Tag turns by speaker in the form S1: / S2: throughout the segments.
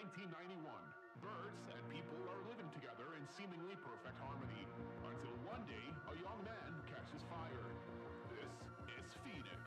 S1: 1991. Birds and people are living together in seemingly perfect harmony, until one day a young man catches fire. This is Phoenix.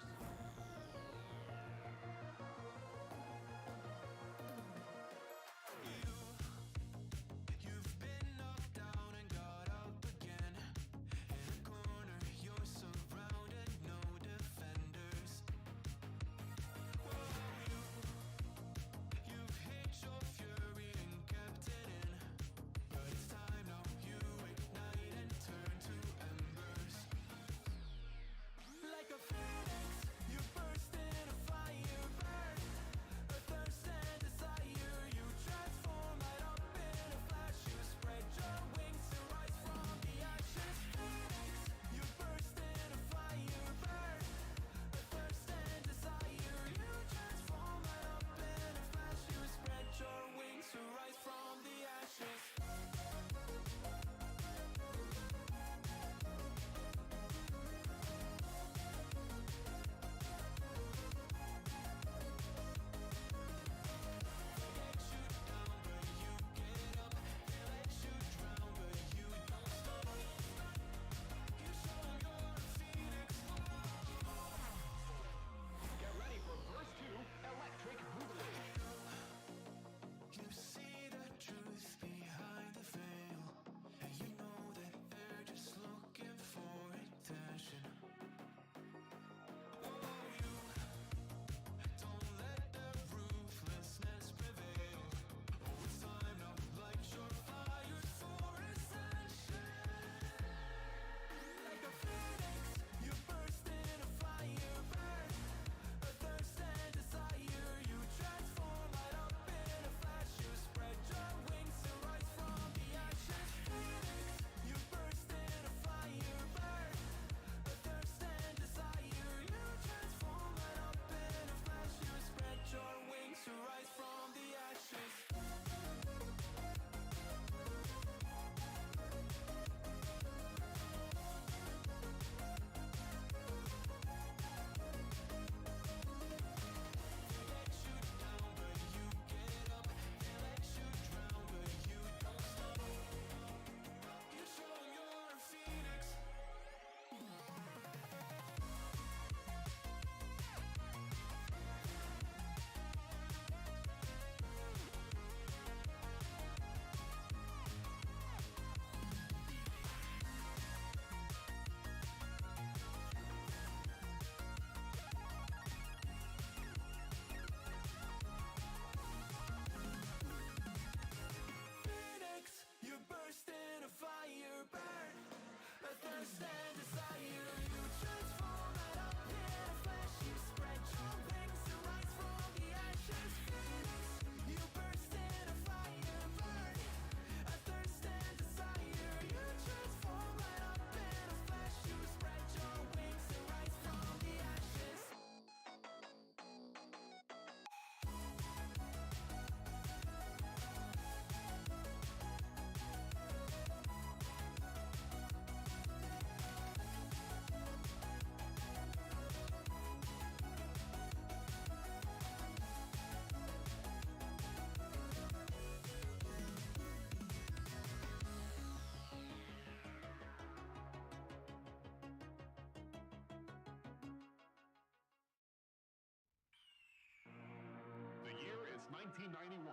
S1: The year is 1991.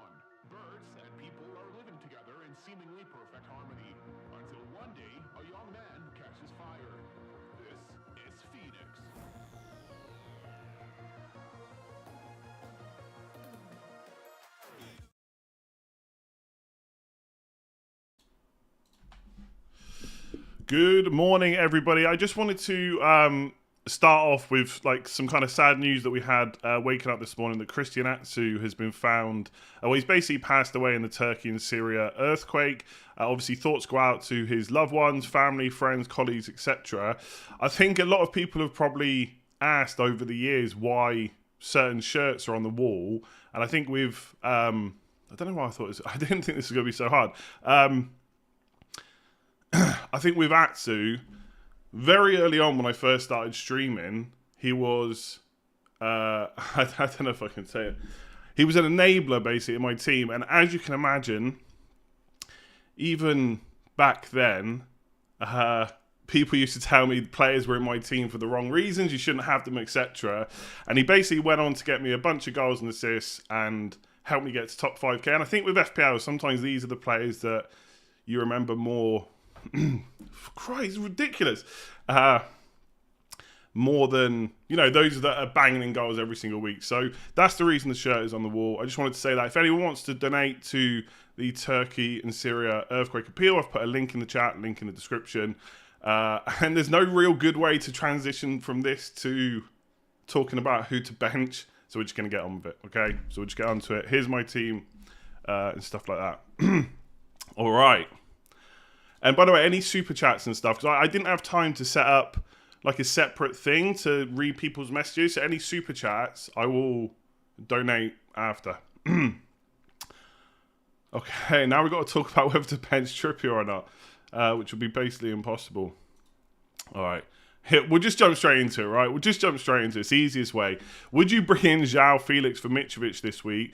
S1: Birds and people are living together in seemingly perfect harmony, until one day a young man catches fire. This is Phoenix.
S2: Good morning, everybody. I just wanted to start off with like some kind of sad news that we had waking up this morning, that Christian Atsu has been found. Well, he's basically passed away in the Turkey and Syria earthquake. Obviously, thoughts go out to his loved ones, family, friends, colleagues, etc. I think a lot of people have probably asked over the years why certain shirts are on the wall, and I think with I don't know why I thought it was, I didn't think this was going to be so hard. I think with Atsu, very early on when I first started streaming, he was, I don't know if I can say it. he was an enabler basically in my team. And as you can imagine, even back then, people used to tell me players were in my team for the wrong reasons, you shouldn't have them, etc. And he basically went on to get me a bunch of goals and assists and helped me get to top 5k. And I think with FPL, sometimes these are the players that you remember more. Christ, it's ridiculous. More than, those that are banging in goals every single week. So that's the reason the shirt is on the wall. I just wanted to say that if anyone wants to donate to the Turkey and Syria earthquake appeal, I've put a link in the chat, link in the description. And there's no real good way to transition from this to talking about who to bench. So we're just going to get on with it, okay? So we'll just get onto it. Here's my team and stuff like that. All right. And by the way, any super chats and stuff, because I didn't have time to set up like a separate thing to read people's messages. So any super chats, I will donate after. Okay, now we've got to talk about whether to bench Trippier or not, which would be basically impossible. All right. Here, we'll just jump straight into it, right? We'll just jump straight into it. It's the easiest way. Would you bring in João Felix for Mitrovic this week?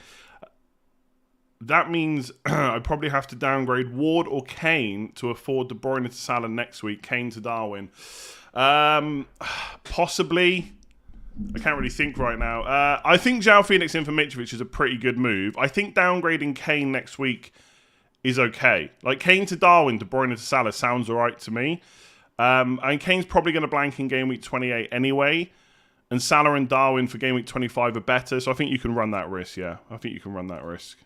S2: That means I probably have to downgrade Ward or Kane to afford De Bruyne to Salah next week. Kane to Darwin. Possibly. I can't really think right now. I think João Felix in for Mitrovic is a pretty good move. I think downgrading Kane next week is okay. Like Kane to Darwin, De Bruyne to Salah sounds alright to me. And Kane's probably going to blank in game week 28 anyway. And Salah and Darwin for game week 25 are better. So I think you can run that risk, yeah. I think you can run that risk.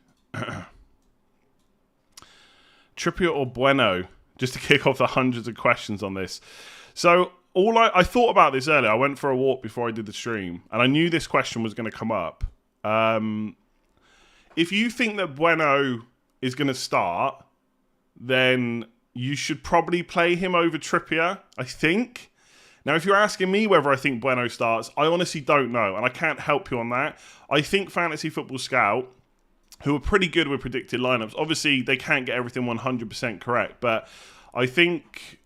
S2: Trippier or Bueno? Just to kick off the hundreds of questions on this. So I thought about this earlier. I went for a walk before I did the stream. And I knew this question was going to come up. If you think that Bueno is going to start, then you should probably play him over Trippier, I think. Now, if you're asking me whether I think Bueno starts, I honestly don't know, and I can't help you on that. I think Fantasy Football Scout, who are pretty good with predicted lineups, obviously they can't get everything 100% correct, but I think...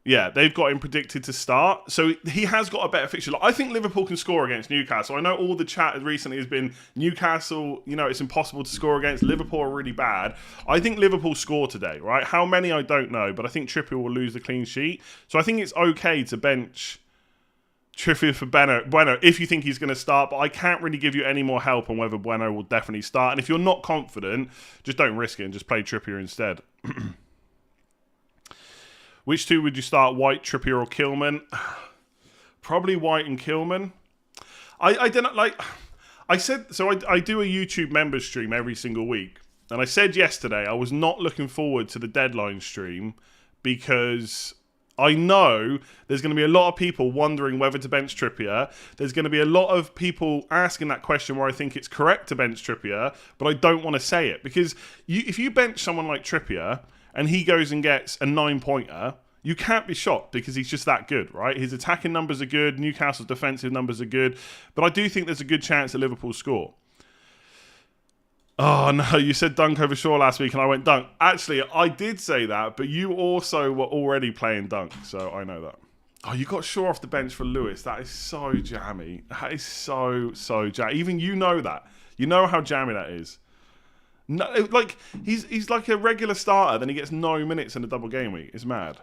S2: yeah, they've got him predicted to start. So he has got a better fixture. I think Liverpool can score against Newcastle. I know all the chat recently has been Newcastle, it's impossible to score against. Liverpool are really bad. I think Liverpool score today, right? How many, I don't know. But I think Trippier will lose the clean sheet. So I think it's okay to bench Trippier for Bueno if you think he's going to start. But I can't really give you any more help on whether Bueno will definitely start. And if you're not confident, just don't risk it and just play Trippier instead. Which two would you start, White, Trippier, or Kilman? Probably White and Kilman. I didn't like... I said... So I do a YouTube members stream every single week. And I said yesterday I was not looking forward to the deadline stream because I know there's going to be a lot of people wondering whether to bench Trippier. There's going to be a lot of people asking that question where I think it's correct to bench Trippier, but I don't want to say it. Because if you bench someone like Trippier... and he goes and gets a 9-pointer, you can't be shocked because he's just that good, right? His attacking numbers are good, Newcastle's defensive numbers are good, but I do think there's a good chance that Liverpool score. Oh, no, you said Dunk over Shaw last week, and I went Dunk. Actually, I did say that, but you also were already playing Dunk, so I know that. Oh, you got Shaw off the bench for Lewis. That is so jammy. That is so jammy. Even you know that. You know how jammy that is. No, like he's like a regular starter, then he gets no minutes in a double game week. It's mad.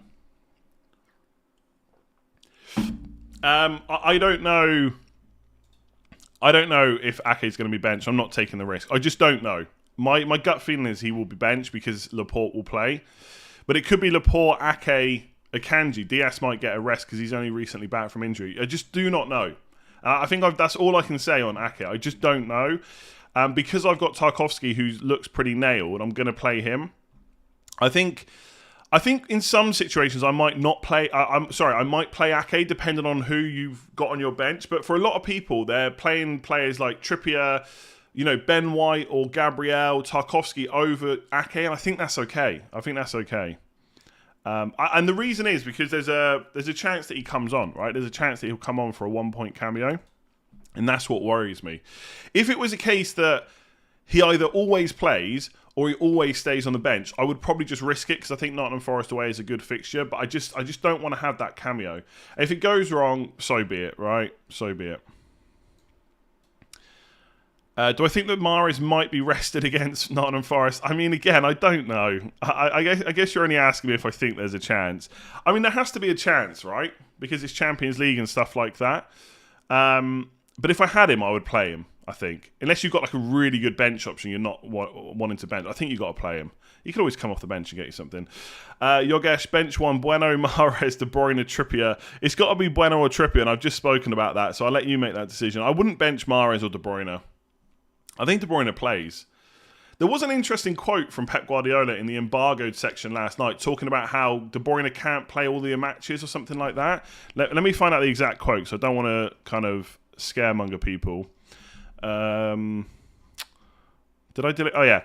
S2: I don't know. I don't know if Ake is going to be benched. I'm not taking the risk. I just don't know. My gut feeling is he will be benched because Laporte will play, but it could be Laporte, Ake, Akanji. Diaz might get a rest because he's only recently back from injury. I just do not know. I think that's all I can say on Ake. I just don't know. Because I've got Tarkowski, who looks pretty nailed, I'm going to play him. I think in some situations I might not play. I might play Ake depending on who you've got on your bench. But for a lot of people, they're playing players like Trippier, Ben White or Gabriel, Tarkowski over Ake, and I think that's okay. And the reason is because there's a chance that he comes on, right? There's a chance that he'll come on for a 1-point cameo. And that's what worries me. If it was a case that he either always plays or he always stays on the bench, I would probably just risk it because I think Nottingham Forest away is a good fixture. But I just don't want to have that cameo. If it goes wrong, so be it, right? So be it. Do I think that Mahrez might be rested against Nottingham Forest? I mean, again, I don't know. I guess you're only asking me if I think there's a chance. I mean, there has to be a chance, right? Because it's Champions League and stuff like that. But if I had him, I would play him, I think. Unless you've got like a really good bench option, you're not wanting to bench. I think you've got to play him. You can always come off the bench and get you something. Yogesh, bench one, Bueno, Mahrez, De Bruyne, Trippier. It's got to be Bueno or Trippier, and I've just spoken about that, so I'll let you make that decision. I wouldn't bench Mahrez or De Bruyne. I think De Bruyne plays. There was an interesting quote from Pep Guardiola in the embargoed section last night talking about how De Bruyne can't play all the matches or something like that. Let me find out the exact quote, so I don't want to kind of scaremonger people. Did I delete? Oh, yeah.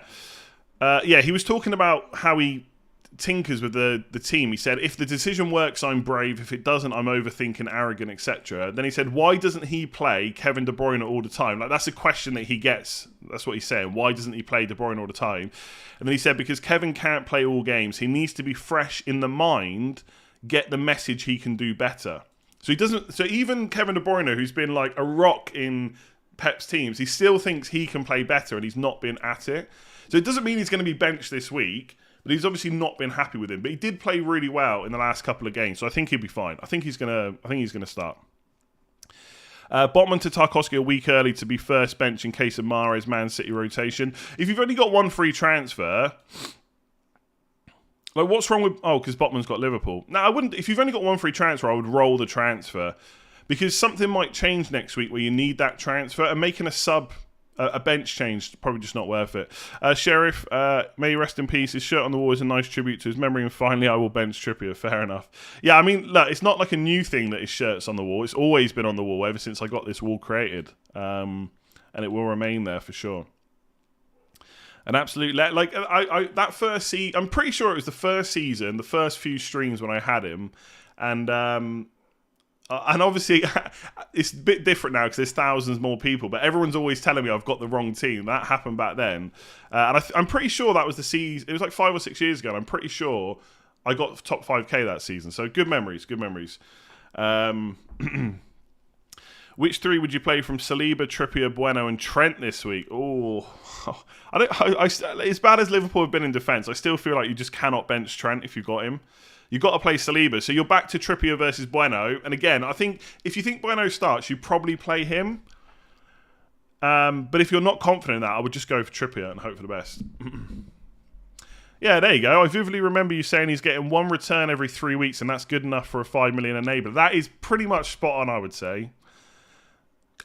S2: Yeah, he was talking about how he tinkers with the team. He said, if the decision works, I'm brave. If it doesn't, I'm overthinking, arrogant, etc. Then he said, why doesn't he play Kevin De Bruyne all the time? Like, that's a question that he gets. That's what he's saying. Why doesn't he play De Bruyne all the time? And then he said, because Kevin can't play all games. He needs to be fresh in the mind, get the message he can do better. So he doesn't. So even Kevin De Bruyne, who's been like a rock in Pep's teams, he still thinks he can play better, and he's not been at it. So it doesn't mean he's going to be benched this week, but he's obviously not been happy with him. But he did play really well in the last couple of games, so I think he'll be fine. I think he's going to start. Botman to Tarkowski a week early to be first bench in case of Mahrez Man City rotation. If you've only got one free transfer, like what's wrong with? Oh, because Botman's got Liverpool. No, I wouldn't. If you've only got one free transfer, I would roll the transfer because something might change next week where you need that transfer, and making a bench change, probably just not worth it. Sheriff, may you rest in peace. His shirt on the wall is a nice tribute to his memory, and finally I will bench Trippier. Fair enough. Yeah, I mean, look, it's not like a new thing that his shirt's on the wall. It's always been on the wall ever since I got this wall created. And it will remain there for sure. An absolute... that first season... I'm pretty sure it was the first season, the first few streams when I had him. And obviously, it's a bit different now because there's thousands more people. But everyone's always telling me I've got the wrong team. That happened back then. And I'm pretty sure that was the season. It was like 5 or 6 years ago. And I'm pretty sure I got top 5k that season. So good memories, good memories. Which three would you play from Saliba, Trippier, Bueno and Trent this week? Oh, as bad as Liverpool have been in defence, I still feel like you just cannot bench Trent if you've got him. You've got to play Saliba. So you're back to Trippier versus Bueno. And again, I think if you think Bueno starts, you probably play him. But if you're not confident in that, I would just go for Trippier and hope for the best. Yeah, there you go. I vividly remember you saying he's getting one return every 3 weeks, and that's good enough for a 5 million enabler. That is pretty much spot on, I would say.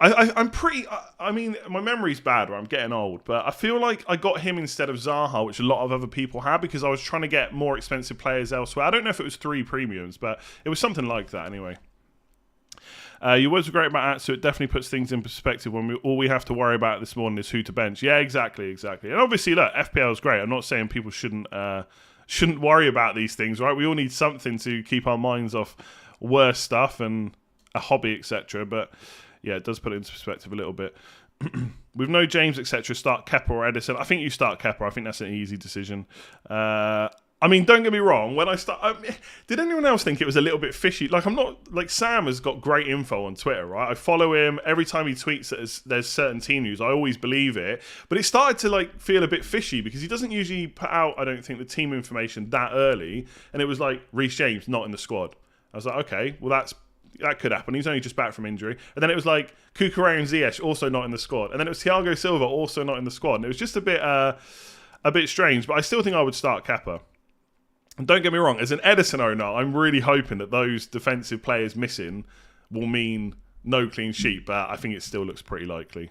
S2: I'm pretty... I mean, my memory's bad, right? I'm getting old. But I feel like I got him instead of Zaha, which a lot of other people had, because I was trying to get more expensive players elsewhere. I don't know if it was 3 premiums, but it was something like that anyway. Your words were great about Atsu. It definitely puts things in perspective when all we have to worry about this morning is who to bench. Yeah, exactly. And obviously, look, FPL is great. I'm not saying people shouldn't worry about these things, right? We all need something to keep our minds off worse stuff and a hobby, etc. But... yeah, it does put it into perspective a little bit. With no James, etc., start Kepa or Edison. I think you start Kepa. I think that's an easy decision. I mean, don't get me wrong. When I start... did anyone else think it was a little bit fishy? Like, I'm not... Like, Sam has got great info on Twitter, right? I follow him. Every time he tweets that there's certain team news, I always believe it. But it started to, like, feel a bit fishy because he doesn't usually put out, I don't think, the team information that early. And it was like, Reece James not in the squad. I was like, okay, well, that could happen. He's only just back from injury. And then it was like Cucurella and Ziyech also not in the squad. And then it was Thiago Silva also not in the squad. And it was just a bit strange. But I still think I would start Kepa. And don't get me wrong, as an Edison owner, I'm really hoping that those defensive players missing will mean no clean sheet. But I think it still looks pretty likely.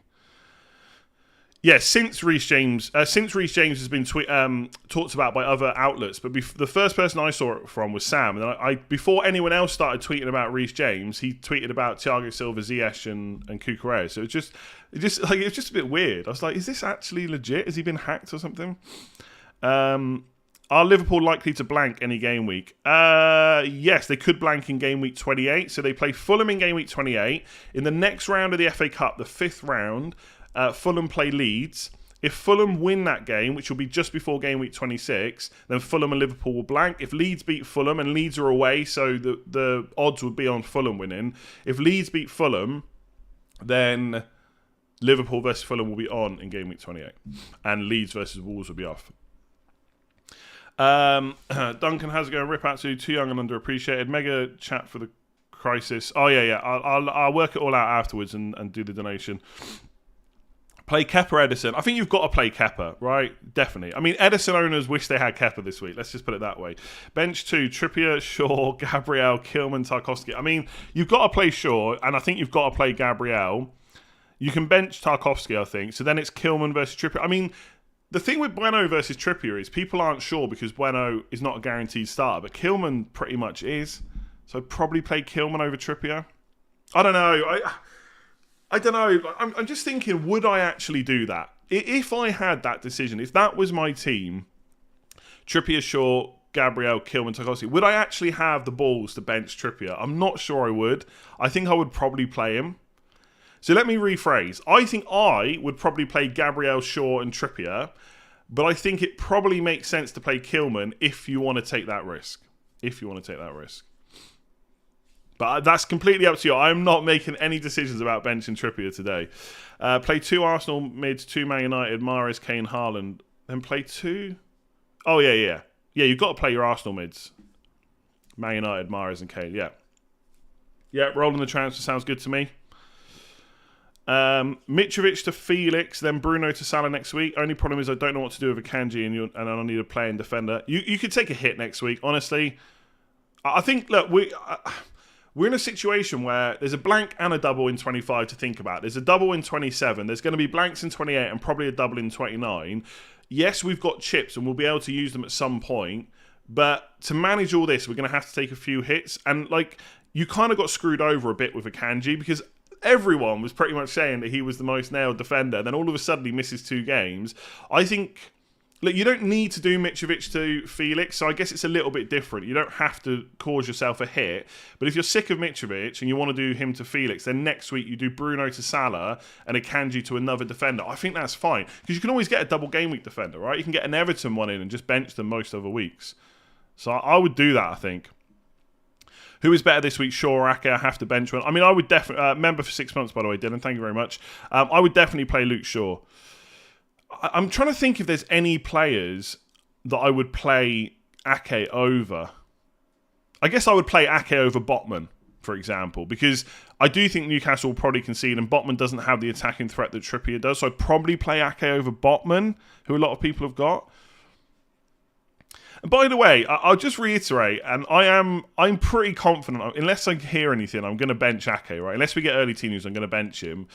S2: Yeah, since Reece James has been talked about by other outlets, but the first person I saw it from was Sam. And before anyone else started tweeting about Reece James, he tweeted about Thiago Silva, Ziyech, and Cucurella. So it was just a bit weird. I was like, is this actually legit? Has he been hacked or something? Are Liverpool likely to blank any game week? Yes, they could blank in game week 28. So they play Fulham in game week 28. In the next round of the FA Cup, the 5th round, Fulham play Leeds. If Fulham win that game, which will be just before game week 26, then Fulham and Liverpool will blank. If Leeds beat Fulham, and Leeds are away, so the odds would be on Fulham winning. If Leeds beat Fulham, then Liverpool versus Fulham will be on in game week 28. And Leeds versus Wolves will be off. Duncan, how's it going? Rip Atsu, too young and underappreciated. Mega chat for the crisis. Oh, yeah. I'll work it all out afterwards and do the donation. Play Kepa, Edison. I think you've got to play Kepa, right? Definitely. I mean, Edison owners wish they had Kepa this week. Let's just put it that way. Bench 2, Trippier, Shaw, Gabriel, Kilman, Tarkowski. I mean, you've got to play Shaw, and I think you've got to play Gabriel. You can bench Tarkowski, I think. So then it's Kilman versus Trippier. I mean, the thing with Bueno versus Trippier is people aren't sure because Bueno is not a guaranteed starter, but Kilman pretty much is. So I'd probably play Kilman over Trippier. I don't know. I don't know. I'm just thinking, would I actually do that? If I had that decision, if that was my team, Trippier, Shaw, Gabriel, Kilman, Tarkowski, would I actually have the balls to bench Trippier? I'm not sure I would. I think I would probably play him. So let me rephrase. I think I would probably play Gabriel, Shaw and Trippier, but I think it probably makes sense to play Kilman if you want to take that risk. But that's completely up to you. I'm not making any decisions about benching Trippier today. Play 2 Arsenal mids, 2 Man United, Mahrez, Kane, Haaland. Then play 2... Oh, yeah. Yeah, you've got to play your Arsenal mids. Man United, Mahrez and Kane, yeah. Yeah, rolling the transfer sounds good to me. Mitrovic to Felix, then Bruno to Salah next week. Only problem is I don't know what to do with Akanji and I'll need a playing defender. You could take a hit next week, honestly. I think, look, we're in a situation where there's a blank and a double in 25 to think about. There's a double in 27. There's going to be blanks in 28 and probably a double in 29. Yes, we've got chips and we'll be able to use them at some point. But to manage all this, we're going to have to take a few hits. And, you kind of got screwed over a bit with Akanji because everyone was pretty much saying that he was the most nailed defender. Then all of a sudden he misses 2 games. I think, look, you don't need to do Mitrovic to Felix, so I guess it's a little bit different. You don't have to cause yourself a hit. But if you're sick of Mitrovic and you want to do him to Felix, then next week you do Bruno to Salah and Akanji to another defender. I think that's fine. Because you can always get a double game week defender, right? You can get an Everton one in and just bench them most other weeks. So I would do that, I think. Who is better this week, Shaw or Ake? I have to bench one. I mean, I would definitely... member for 6 months, by the way, Dylan. Thank you very much. I would definitely play Luke Shaw. I'm trying to think if there's any players that I would play Ake over. I guess I would play Ake over Botman, for example, because I do think Newcastle will probably concede and Botman doesn't have the attacking threat that Trippier does. So I'd probably play Ake over Botman, who a lot of people have got. And by the way, I'll just reiterate, and I'm pretty confident, unless I hear anything, I'm going to bench Ake, right? Unless we get early team news, I'm going to bench him.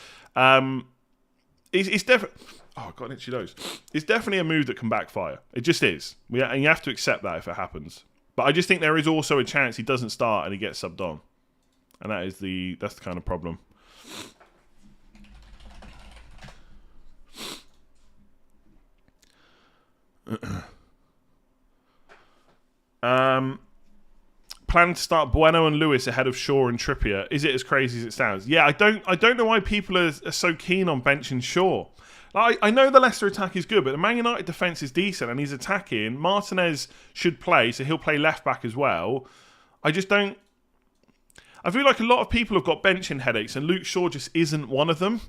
S2: It's definitely... Oh, I've got an itchy nose. It's definitely a move that can backfire. It just is. And you have to accept that if it happens. But I just think there is also a chance he doesn't start and he gets subbed on. And that's the kind of problem. Plan to start Bueno and Lewis ahead of Shaw and Trippier. Is it as crazy as it sounds? Yeah, I don't know why people are so keen on benching Shaw. I know the Leicester attack is good, but the Man United defence is decent and he's attacking. Martinez should play, so he'll play left back as well. I just don't... I feel like a lot of people have got benching headaches and Luke Shaw just isn't one of them.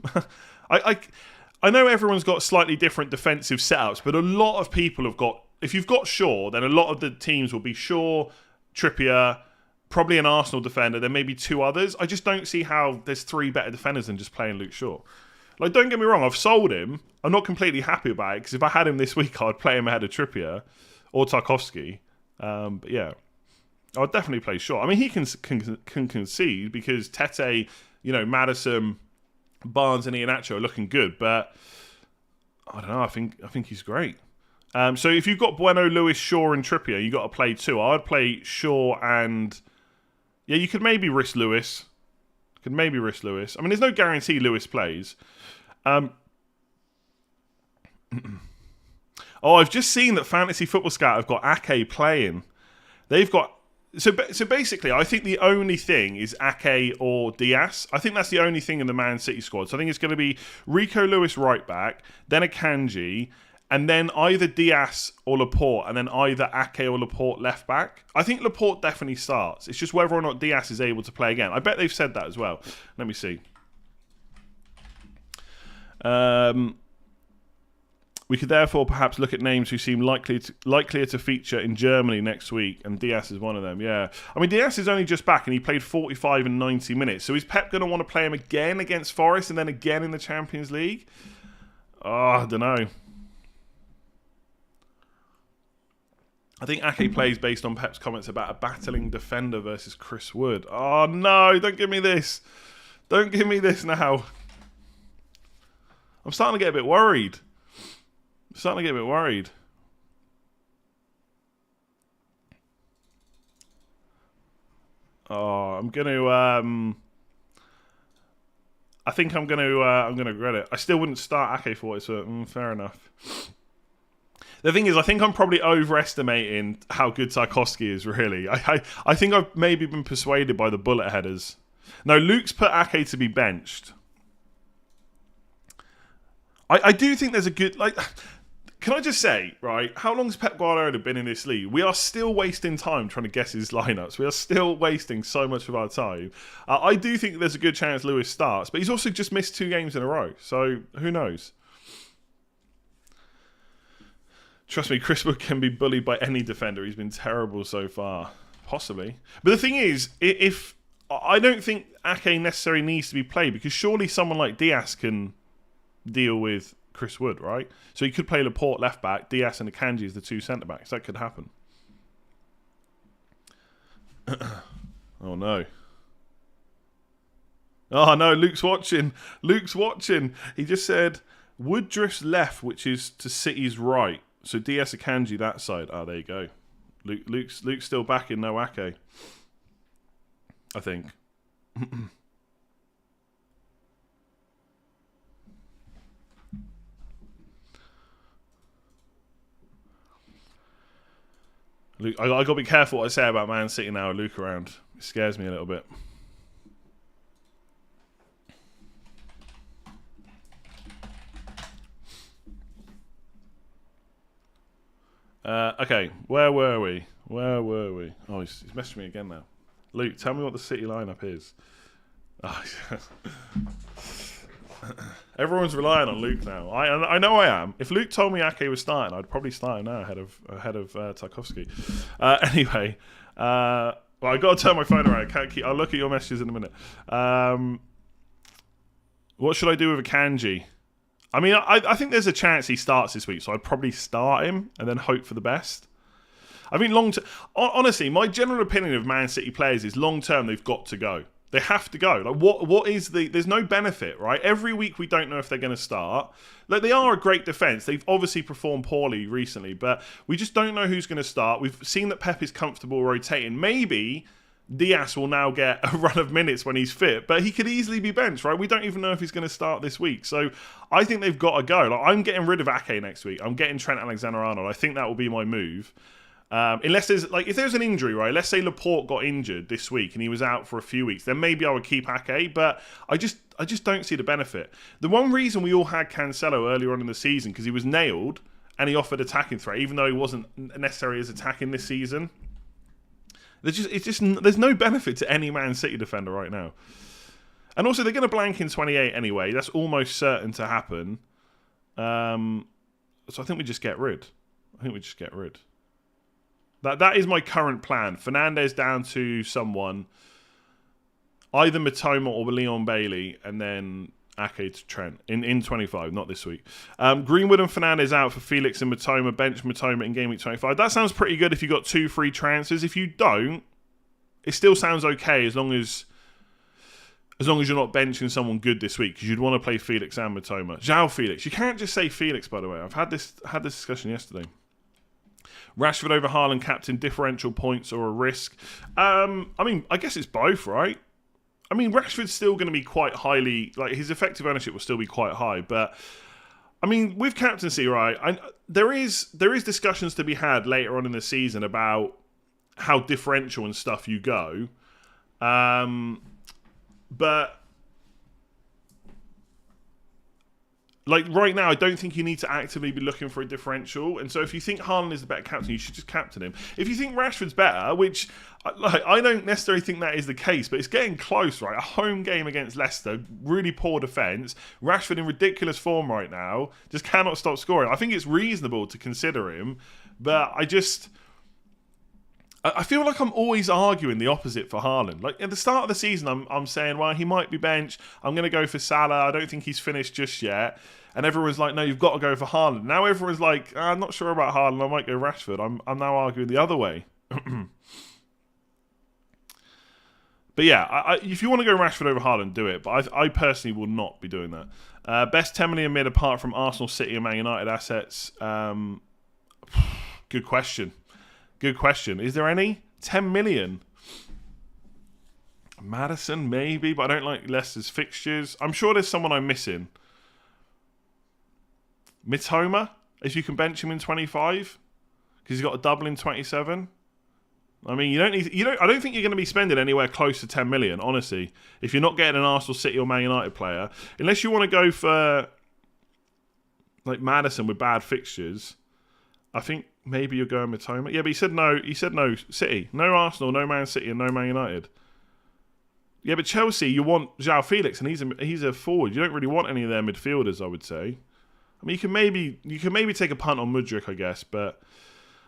S2: I know everyone's got slightly different defensive setups, but a lot of people have got... If you've got Shaw, then a lot of the teams will be Shaw, Trippier, probably an Arsenal defender, then maybe 2 others. I just don't see how there's 3 better defenders than just playing Luke Shaw. Don't get me wrong, I've sold him. I'm not completely happy about it, because if I had him this week, I'd play him ahead of Trippier or Tarkowski. But yeah, I'd definitely play Shaw. I mean, he can concede, because Tete, Maddison, Barnes and Iheanacho are looking good, but I don't know, I think he's great. So if you've got Bueno, Lewis, Shaw and Trippier, you've got to play 2. I'd play Shaw and... Yeah, you could maybe risk Lewis. I mean, there's no guarantee Lewis plays. Oh, I've just seen that Fantasy Football Scout have got Ake playing. They've got... So basically, I think the only thing is Ake or Diaz. I think that's the only thing in the Man City squad. So I think it's going to be Rico Lewis right back, then Akanji, and then either Diaz or Laporte, and then either Ake or Laporte left back. I think Laporte definitely starts. It's just whether or not Diaz is able to play again. I bet they've said that as well. Let me see. We could therefore perhaps look at names who seem likelier to feature in Germany next week, and Diaz is one of them, yeah. I mean, Diaz is only just back, and he played 45 and 90 minutes. So is Pep going to want to play him again against Forest and then again in the Champions League? Oh, I don't know. I think Ake plays based on Pep's comments about a battling defender versus Chris Wood. Oh, no, don't give me this. Don't give me this now. I'm starting to get a bit worried. Oh, I'm gonna. I think I'm gonna regret it. I still wouldn't start Ake for it, so fair enough. The thing is, I think I'm probably overestimating how good Tarkowski is. Really, I think I've maybe been persuaded by the bullet headers. No, Luke's put Ake to be benched. I do think there's a good Can I just say, right, how long has Pep Guardiola been in this league? We are still wasting time trying to guess his lineups. We are still wasting so much of our time. I do think there's a good chance Lewis starts, but he's also just missed 2 games in a row, so who knows? Trust me, Chris Wood can be bullied by any defender. He's been terrible so far. Possibly. But the thing is, if I don't think Ake necessarily needs to be played, because surely someone like Diaz can deal with Chris Wood, right? So he could play Laporte left back, Diaz and Akanji as the 2 centre backs. That could happen. Oh no. Oh no, Luke's watching. He just said Wood drifts left, which is to City's right. So Diaz Akanji that side. Oh, there you go. Luke's still back in no Ake, I think. Luke, I got to be careful what I say about Man City now with Luke around. It scares me a little bit. Okay, where were we? Oh, he's messaging me again now. Luke, tell me what the City lineup is. Oh, everyone's relying on Luke now. I know I am. If Luke told me Ake was starting, I'd probably start him now ahead of Tarkowski. Anyway, well, I got to turn my phone around. I'll look at your messages in a minute. What should I do with Akanji? I mean, I think there's a chance he starts this week, so I'd probably start him and then hope for the best. I mean, honestly, my general opinion of Man City players is long term they've got to go. They have to go. Like, what is there's no benefit, right? Every week we don't know if they're going to start. Like, they are a great defence. They've obviously performed poorly recently, but we just don't know who's going to start. We've seen that Pep is comfortable rotating. Maybe Diaz will now get a run of minutes when he's fit, but he could easily be benched, right? We don't even know if he's going to start this week. So I think they've got to go. Like, I'm getting rid of Ake next week. I'm getting Trent Alexander-Arnold. I think that will be my move. Unless there's if there's an injury, right? Let's say Laporte got injured this week and he was out for a few weeks, then maybe I would keep Ake, but I just don't see the benefit. The one reason we all had Cancelo earlier on in the season, because he was nailed and he offered attacking threat, even though he wasn't necessarily as attacking this season. There's no benefit to any Man City defender right now. And also, they're going to blank in 28 anyway. That's almost certain to happen. So I think we just get rid. That is my current plan. Fernandes down to someone. Either Mitoma or Leon Bailey, and then Ake to Trent in 25, not this week. Greenwood and Fernandes out for Felix and Mitoma. Bench Mitoma in game week 25. That sounds pretty good if you got 2 free transfers. If you don't, it still sounds okay as long as you're not benching someone good this week, because you'd want to play Felix and Mitoma. João Felix. You can't just say Felix, by the way. I've had this discussion yesterday. Rashford over Haaland, captain, differential points or a risk? I mean, I guess it's both, right? I mean, Rashford's still going to be quite highly, like, his effective ownership will still be quite high, but I mean, with captaincy, right, there is discussions to be had later on in the season about how differential and stuff you go, but like right now, I don't think you need to actively be looking for a differential. And so if you think Haaland is the better captain, you should just captain him. If you think Rashford's better, which I don't necessarily think that is the case, but it's getting close, right? A home game against Leicester, really poor defence. Rashford in ridiculous form right now, just cannot stop scoring. I think it's reasonable to consider him, but I feel like I'm always arguing the opposite for Haaland. Like at the start of the season, I'm saying, well, he might be benched. I'm going to go for Salah. I don't think he's finished just yet. And everyone's like, no, you've got to go for Haaland. Now everyone's like, I'm not sure about Haaland. I might go Rashford. I'm now arguing the other way. But yeah, if you want to go Rashford over Haaland, do it. But I personally will not be doing that. Best 10 million mid apart from Arsenal, City and Man United assets. Good question. Good question. Is there any? 10 million? Maddison, maybe, but I don't like Leicester's fixtures. I'm sure there's someone I'm missing. Mitoma, if you can bench him in 25, because he's got a double in 27. I mean, I don't think you're going to be spending anywhere close to 10 million, honestly. If you're not getting an Arsenal, City or Man United player, unless you want to go for like Maddison with bad fixtures, I think maybe you're going Mitoma. Yeah, but he said no. He said no City, no Arsenal, no Man City, and no Man United. Yeah, but Chelsea, you want João Felix, and he's a forward. You don't really want any of their midfielders, I would say. I mean, you can maybe take a punt on Mudryk, I guess, but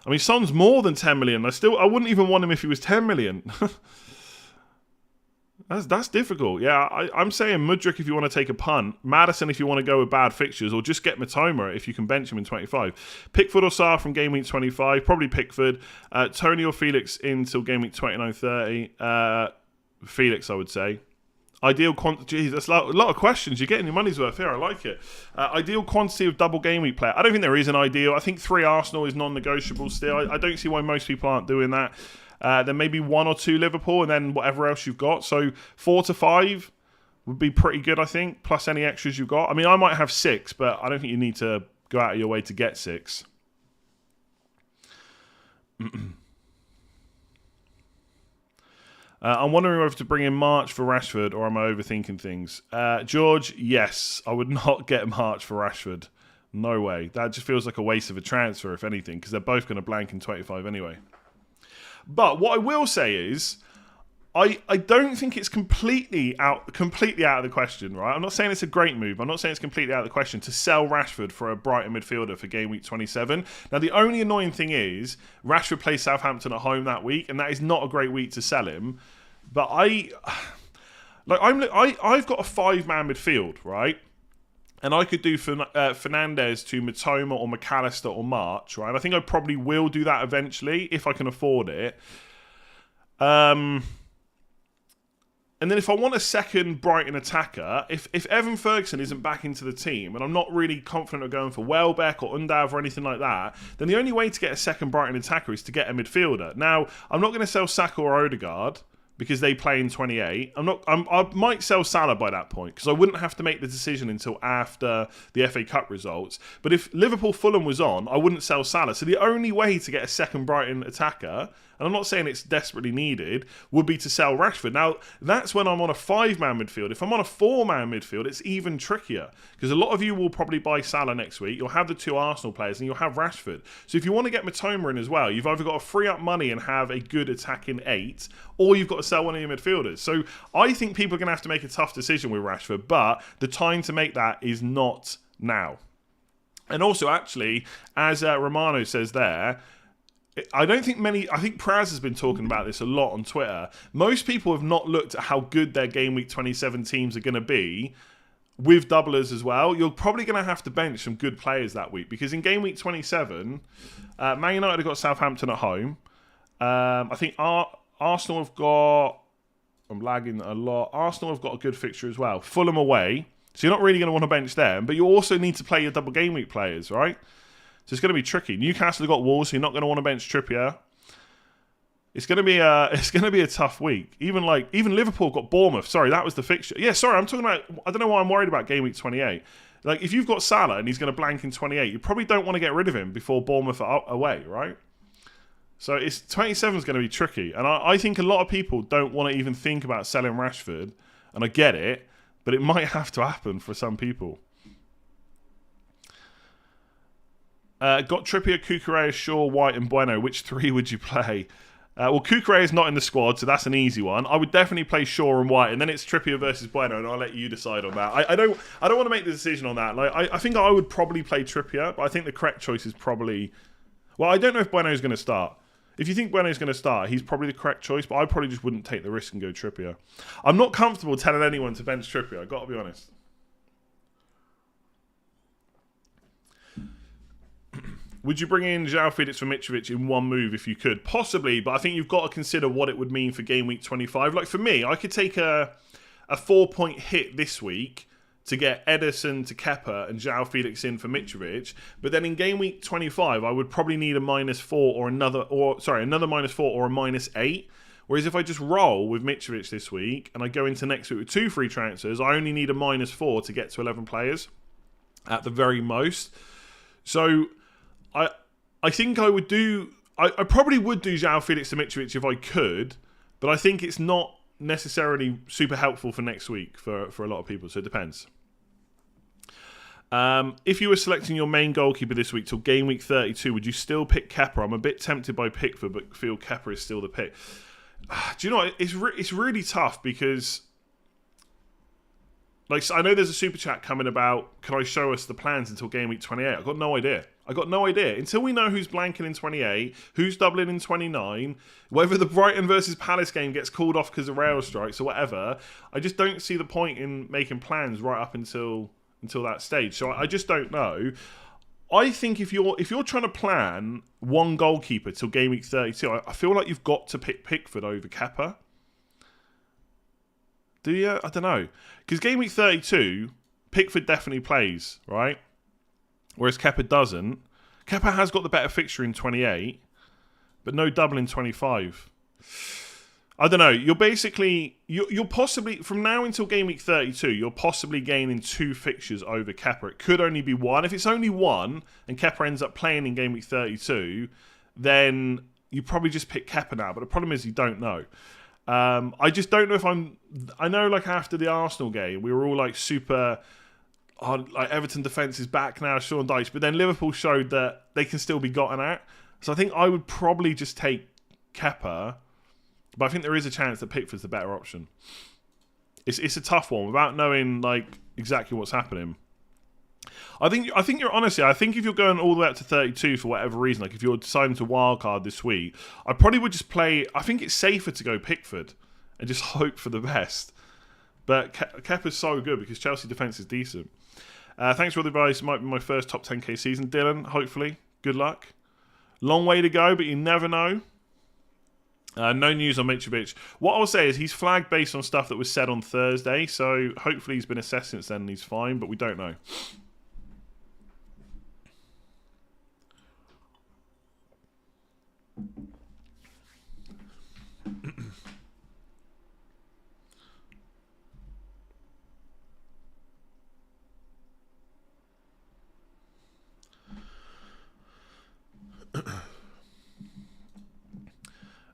S2: I mean, Son's more than 10 million. I wouldn't even want him if he was 10 million. That's difficult. Yeah, I'm saying Mudryk if you want to take a punt, Maddison if you want to go with bad fixtures, or just get Mitoma if you can bench him in 25. Pickford or Sarr from game week 25, probably Pickford. Tony or Felix until game week 29-30. Felix, I would say. Ideal quantity. Geez, that's a lot of questions. You're getting your money's worth here. I like it. Ideal quantity of double game week player. I don't think there is an ideal. I think 3 Arsenal is non-negotiable still. I don't see why most people aren't doing that. Then maybe 1 or 2 Liverpool, and then whatever else you've got. So 4 to 5 would be pretty good, I think, plus any extras you've got. I mean, I might have 6, but I don't think you need to go out of your way to get 6. I'm wondering whether to bring in March for Rashford, or am I overthinking things? George, yes. I would not get March for Rashford. No way. That just feels like a waste of a transfer, if anything, because they're both going to blank in 25 anyway. But what I will say is, I don't think it's completely out of the question, right? I'm not saying it's a great move. I'm not saying it's completely out of the question to sell Rashford for a Brighton midfielder for game week 27. Now, the only annoying thing is Rashford plays Southampton at home that week, and that is not a great week to sell him. But I've got a 5-man midfield, right? And I could do Fernandes to Mitoma or McAllister or March, right? I think I probably will do that eventually if I can afford it. And then if I want a second Brighton attacker, if Evan Ferguson isn't back into the team and I'm not really confident of going for Welbeck or Undav or anything like that, then the only way to get a second Brighton attacker is to get a midfielder. Now, I'm not going to sell Saka or Odegaard because they play in 28. I might sell Salah by that point because I wouldn't have to make the decision until after the FA Cup results. But if Liverpool-Fulham was on, I wouldn't sell Salah. So the only way to get a second Brighton attacker, and I'm not saying it's desperately needed, would be to sell Rashford. Now, that's when I'm on a 5-man midfield. If I'm on a 4-man midfield, it's even trickier because a lot of you will probably buy Salah next week. You'll have the 2 Arsenal players and you'll have Rashford. So if you want to get Mitoma in as well, you've either got to free up money and have a good attacking 8, or you've got to sell one of your midfielders. So I think people are going to have to make a tough decision with Rashford, but the time to make that is not now. And also, actually, as Romano says there, I think Praz has been talking about this a lot on Twitter. Most people have not looked at how good their Game Week 27 teams are going to be with doublers as well. You're probably going to have to bench some good players that week because in Game Week 27, Man United have got Southampton at home. I think Arsenal have got... I'm lagging a lot. Arsenal have got a good fixture as well. Fulham away. So you're not really going to want to bench them, but you also need to play your double game week players, right? So it's going to be tricky. Newcastle have got Wolves, so you're not going to want to bench Trippier. It's going to be a tough week. Even Liverpool got Bournemouth. Sorry, that was the fixture. Yeah, sorry, I'm talking about. I don't know why I'm worried about game week 28. Like if you've got Salah and he's going to blank in 28, you probably don't want to get rid of him before Bournemouth are away, right? So 27 is going to be tricky, and I think a lot of people don't want to even think about selling Rashford, and I get it, but it might have to happen for some people. Got Trippier, Cucurella, Shaw, White, and Bueno. Which three would you play? Well, Cucurella is not in the squad, so that's an easy one. I would definitely play Shaw and White, and then it's Trippier versus Bueno, and I'll let you decide on that. I don't want to make the decision on that. Like, I think I would probably play Trippier, but I think the correct choice is probably... Well, I don't know if Bueno's going to start. If you think Bueno's going to start, he's probably the correct choice, but I probably just wouldn't take the risk and go Trippier. I'm not comfortable telling anyone to bench Trippier, I've got to be honest. Would you bring in João Felix for Mitrovic in one move if you could? Possibly, but I think you've got to consider what it would mean for game week 25. Like for me, I could take a 4-point hit this week to get Ederson to Kepa and João Felix in for Mitrovic, but then in game week 25, I would probably need a -4 or another -4 or a -8. Whereas if I just roll with Mitrovic this week and I go into next week with 2 free transfers, I only need a -4 to get to 11 players at the very most. So I think I would do... I probably would do João Felix to Mitrovic if I could, but I think it's not necessarily super helpful for next week for a lot of people, so it depends. If you were selecting your main goalkeeper this week till game week 32, would you still pick Kepa? I'm a bit tempted by Pickford, but feel Kepa is still the pick. Do you know what? It's really tough because... Like, I know there's a super chat coming about, can I show us the plans until game week 28? I've got no idea. Until we know who's blanking in 28, who's doubling in 29, whether the Brighton versus Palace game gets called off because of rail strikes or whatever, I just don't see the point in making plans right up until that stage. So I just don't know. I think if you're trying to plan one goalkeeper till game week 32, I feel like you've got to pick Pickford over Kepa. Do you? I don't know. Because game week 32, Pickford definitely plays, right? Whereas Kepa doesn't. Kepa has got the better fixture in 28, but no double in 25. I don't know. You're possibly, from now until game week 32, you're possibly gaining 2 fixtures over Kepa. It could only be 1. If it's only 1 and Kepa ends up playing in game week 32, then you probably just pick Kepa now. But the problem is you don't know. I just don't know if I know, like, after the Arsenal game, we were all like super... like Everton defence is back now, Sean Dyche. But then Liverpool showed that they can still be gotten at. So I think I would probably just take Kepa. But I think there is a chance that Pickford's the better option. It's a tough one without knowing like exactly what's happening. I think if you're going all the way up to 32 for whatever reason, like if you're deciding to wildcard this week, I probably would just play... I think it's safer to go Pickford and just hope for the best. But Kepa's so good because Chelsea defence is decent. Thanks for all the advice. It might be my first top 10k season. Dylan, hopefully. Good luck. Long way to go, but you never know. No news on Mitrovic. What I'll say is he's flagged based on stuff that was said on Thursday, so hopefully he's been assessed since then and he's fine, but we don't know.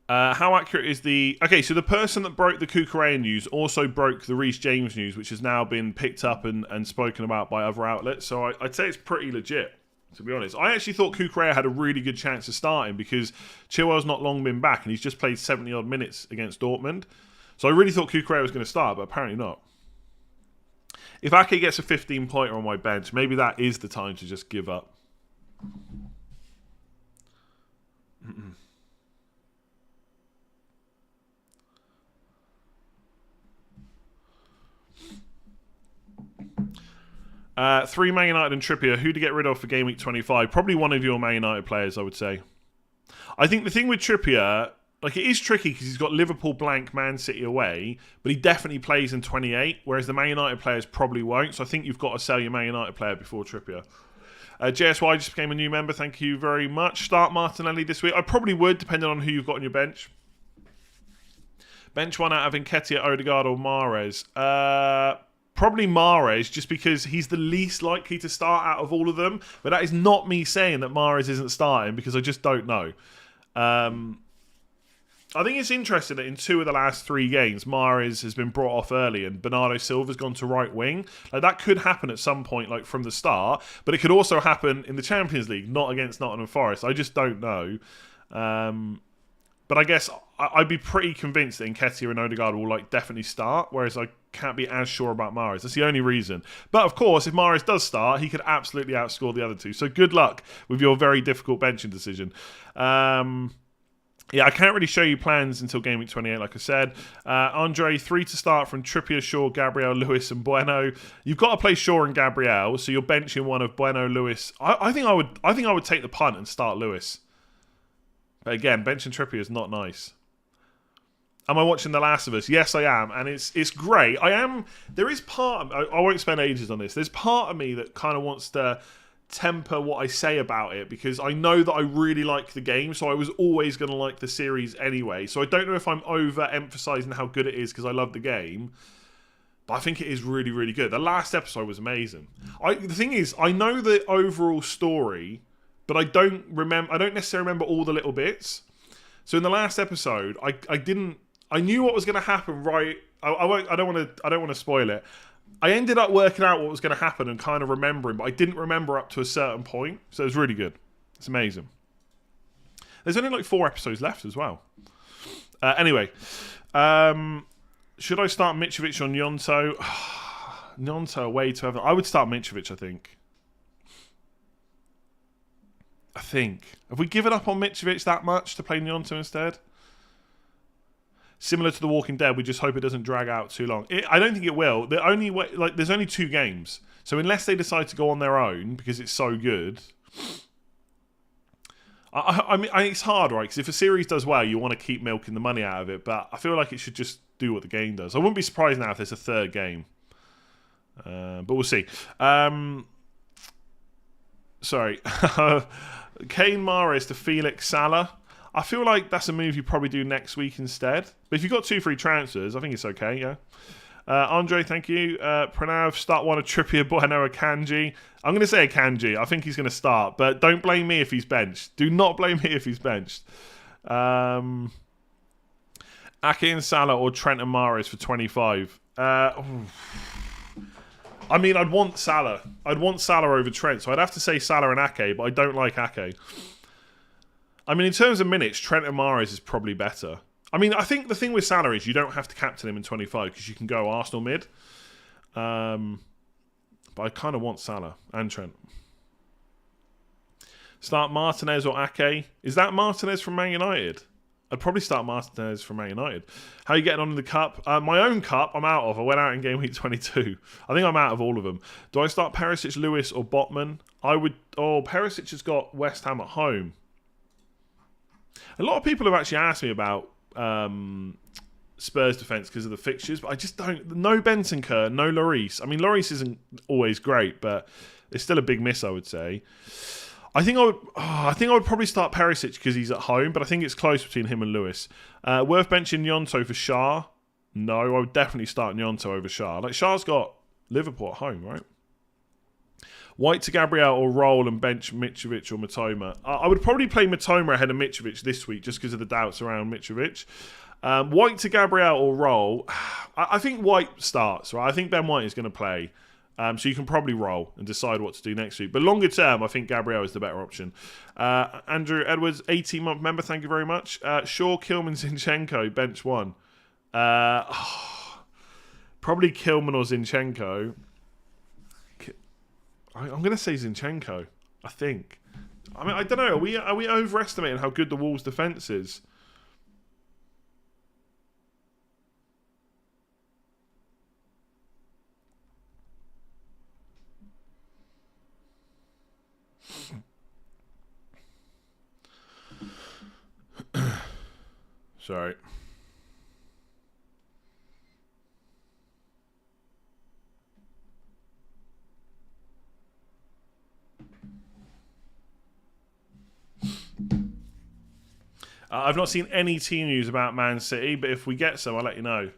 S2: How accurate is the... Okay, so the person that broke the Cucurella news also broke the Reece James news, which has now been picked up and spoken about by other outlets. So I'd say it's pretty legit, to be honest. I actually thought Cucurella had a really good chance of starting because Chilwell's not long been back and he's just played 70-odd minutes against Dortmund. So I really thought Cucurella was going to start, but apparently not. If Ake gets a 15-pointer on my bench, maybe that is the time to just give up. 3 Man United and Trippier. Who to get rid of for game week 25? Probably one of your Man United players, I would say. I think the thing with Trippier, like, it is tricky because he's got Liverpool blank, Man City away, but he definitely plays in 28, whereas the Man United players probably won't. So I think you've got to sell your Man United player before Trippier. JSY just became a new member. Thank you very much. Start Martinelli this week. I probably would, depending on who you've got on your bench. Bench one out of Nketiah, Odegaard, or Mahrez. Probably Mahrez, just because he's the least likely to start out of all of them. But that is not me saying that Mahrez isn't starting, because I just don't know. I think it's interesting that in 2 of the last 3 games, Mahrez has been brought off early and Bernardo Silva's gone to right wing. Like, that could happen at some point, like from the start, but it could also happen in the Champions League, not against Nottingham Forest. I just don't know. But I guess I'd be pretty convinced that Nketiah and Odegaard will like definitely start, whereas I can't be as sure about Mahrez. That's the only reason. But of course, if Mahrez does start, he could absolutely outscore the other 2. So good luck with your very difficult benching decision. Yeah, I can't really show you plans until Game Week 28, like I said. Andre, 3 to start from Trippier, Shaw, Gabriel, Lewis, and Bueno. You've got to play Shaw and Gabriel, so you're benching one of Bueno, Lewis. I think I would take the punt and start Lewis. But again, benching Trippier is not nice. Am I watching The Last of Us? Yes, I am, and it's great. I am. There is part of, I won't spend ages on this. There's part of me that kind of wants to temper what I say about it, because I know that I really like the game, so I was always going to like the series anyway. So I don't know if I'm over-emphasizing how good it is because I love the game, but I think it is really, really good. The last episode was amazing. The thing is, I know the overall story, but I don't necessarily remember all the little bits. So in the last episode, I knew what was going to happen. Right, I don't want to spoil it. I ended up working out what was going to happen and kind of remembering, but I didn't remember up to a certain point. So it was really good. It's amazing. There's only like 4 episodes left as well. Anyway, should I start Mitrovic on Gnonto? Gnonto away to Everton. I would start Mitrovic, I think. Have we given up on Mitrovic that much to play Gnonto instead? Similar to The Walking Dead, we just hope it doesn't drag out too long. I don't think it will. There's only 2 games, so unless they decide to go on their own because it's so good, I mean, it's hard, right? Because if a series does well, you want to keep milking the money out of it. But I feel like it should just do what the game does. I wouldn't be surprised now if there's a 3rd game, but we'll see. Sorry, Kane, Mahrez to Felix, Salah. I feel like that's a move you probably do next week instead. But if you've got 2 free transfers, I think it's okay, yeah. Andre, thank you. Pranav, start one of Trippier, Bueno, Akanji. I'm going to say Akanji. I think he's going to start. But don't blame me if he's benched. Do not blame me if he's benched. Ake and Salah or Trent and Mahrez for 25. I mean, I'd want Salah. I'd want Salah over Trent. So I'd have to say Salah and Ake, but I don't like Ake. I mean, in terms of minutes, Trent and Mahrez is probably better. I mean, I think the thing with Salah is you don't have to captain him in 25 because you can go Arsenal mid. But I kind of want Salah and Trent. Start Martinez or Ake. Is that Martinez from Man United? I'd probably start Martinez from Man United. How are you getting on in the cup? My own cup, I'm out of. I went out in game week 22. I think I'm out of all of them. Do I start Perisic, Lewis, or Botman? I would. Oh, Perisic has got West Ham at home. A lot of people have actually asked me about Spurs defence because of the fixtures, but I just don't. No Bentancur, no Lloris. I mean, Lloris isn't always great, but it's still a big miss, I would say. I think I would probably start Perisic because he's at home, but I think it's close between him and Lewis. Worth benching Gnonto for Shah? No, I would definitely start Gnonto over Shah. Like, Shah's got Liverpool at home, right? White to Gabriel or roll and bench Mitrovic or Mitoma. I would probably play Mitoma ahead of Mitrovic this week just because of the doubts around Mitrovic. White to Gabriel or roll. I think White starts, right? I think Ben White is going to play. So you can probably roll and decide what to do next week. But longer term, I think Gabriel is the better option. Andrew Edwards, 18-month member, thank you very much. Shaw, Kilman, Zinchenko, bench 1. Probably Kilman or Zinchenko. I'm going to say Zinchenko, I think. I mean, I don't know. Are we overestimating how good the Wolves' defence is? Sorry. I've not seen any team news about Man City, but if we get some, I'll let you know.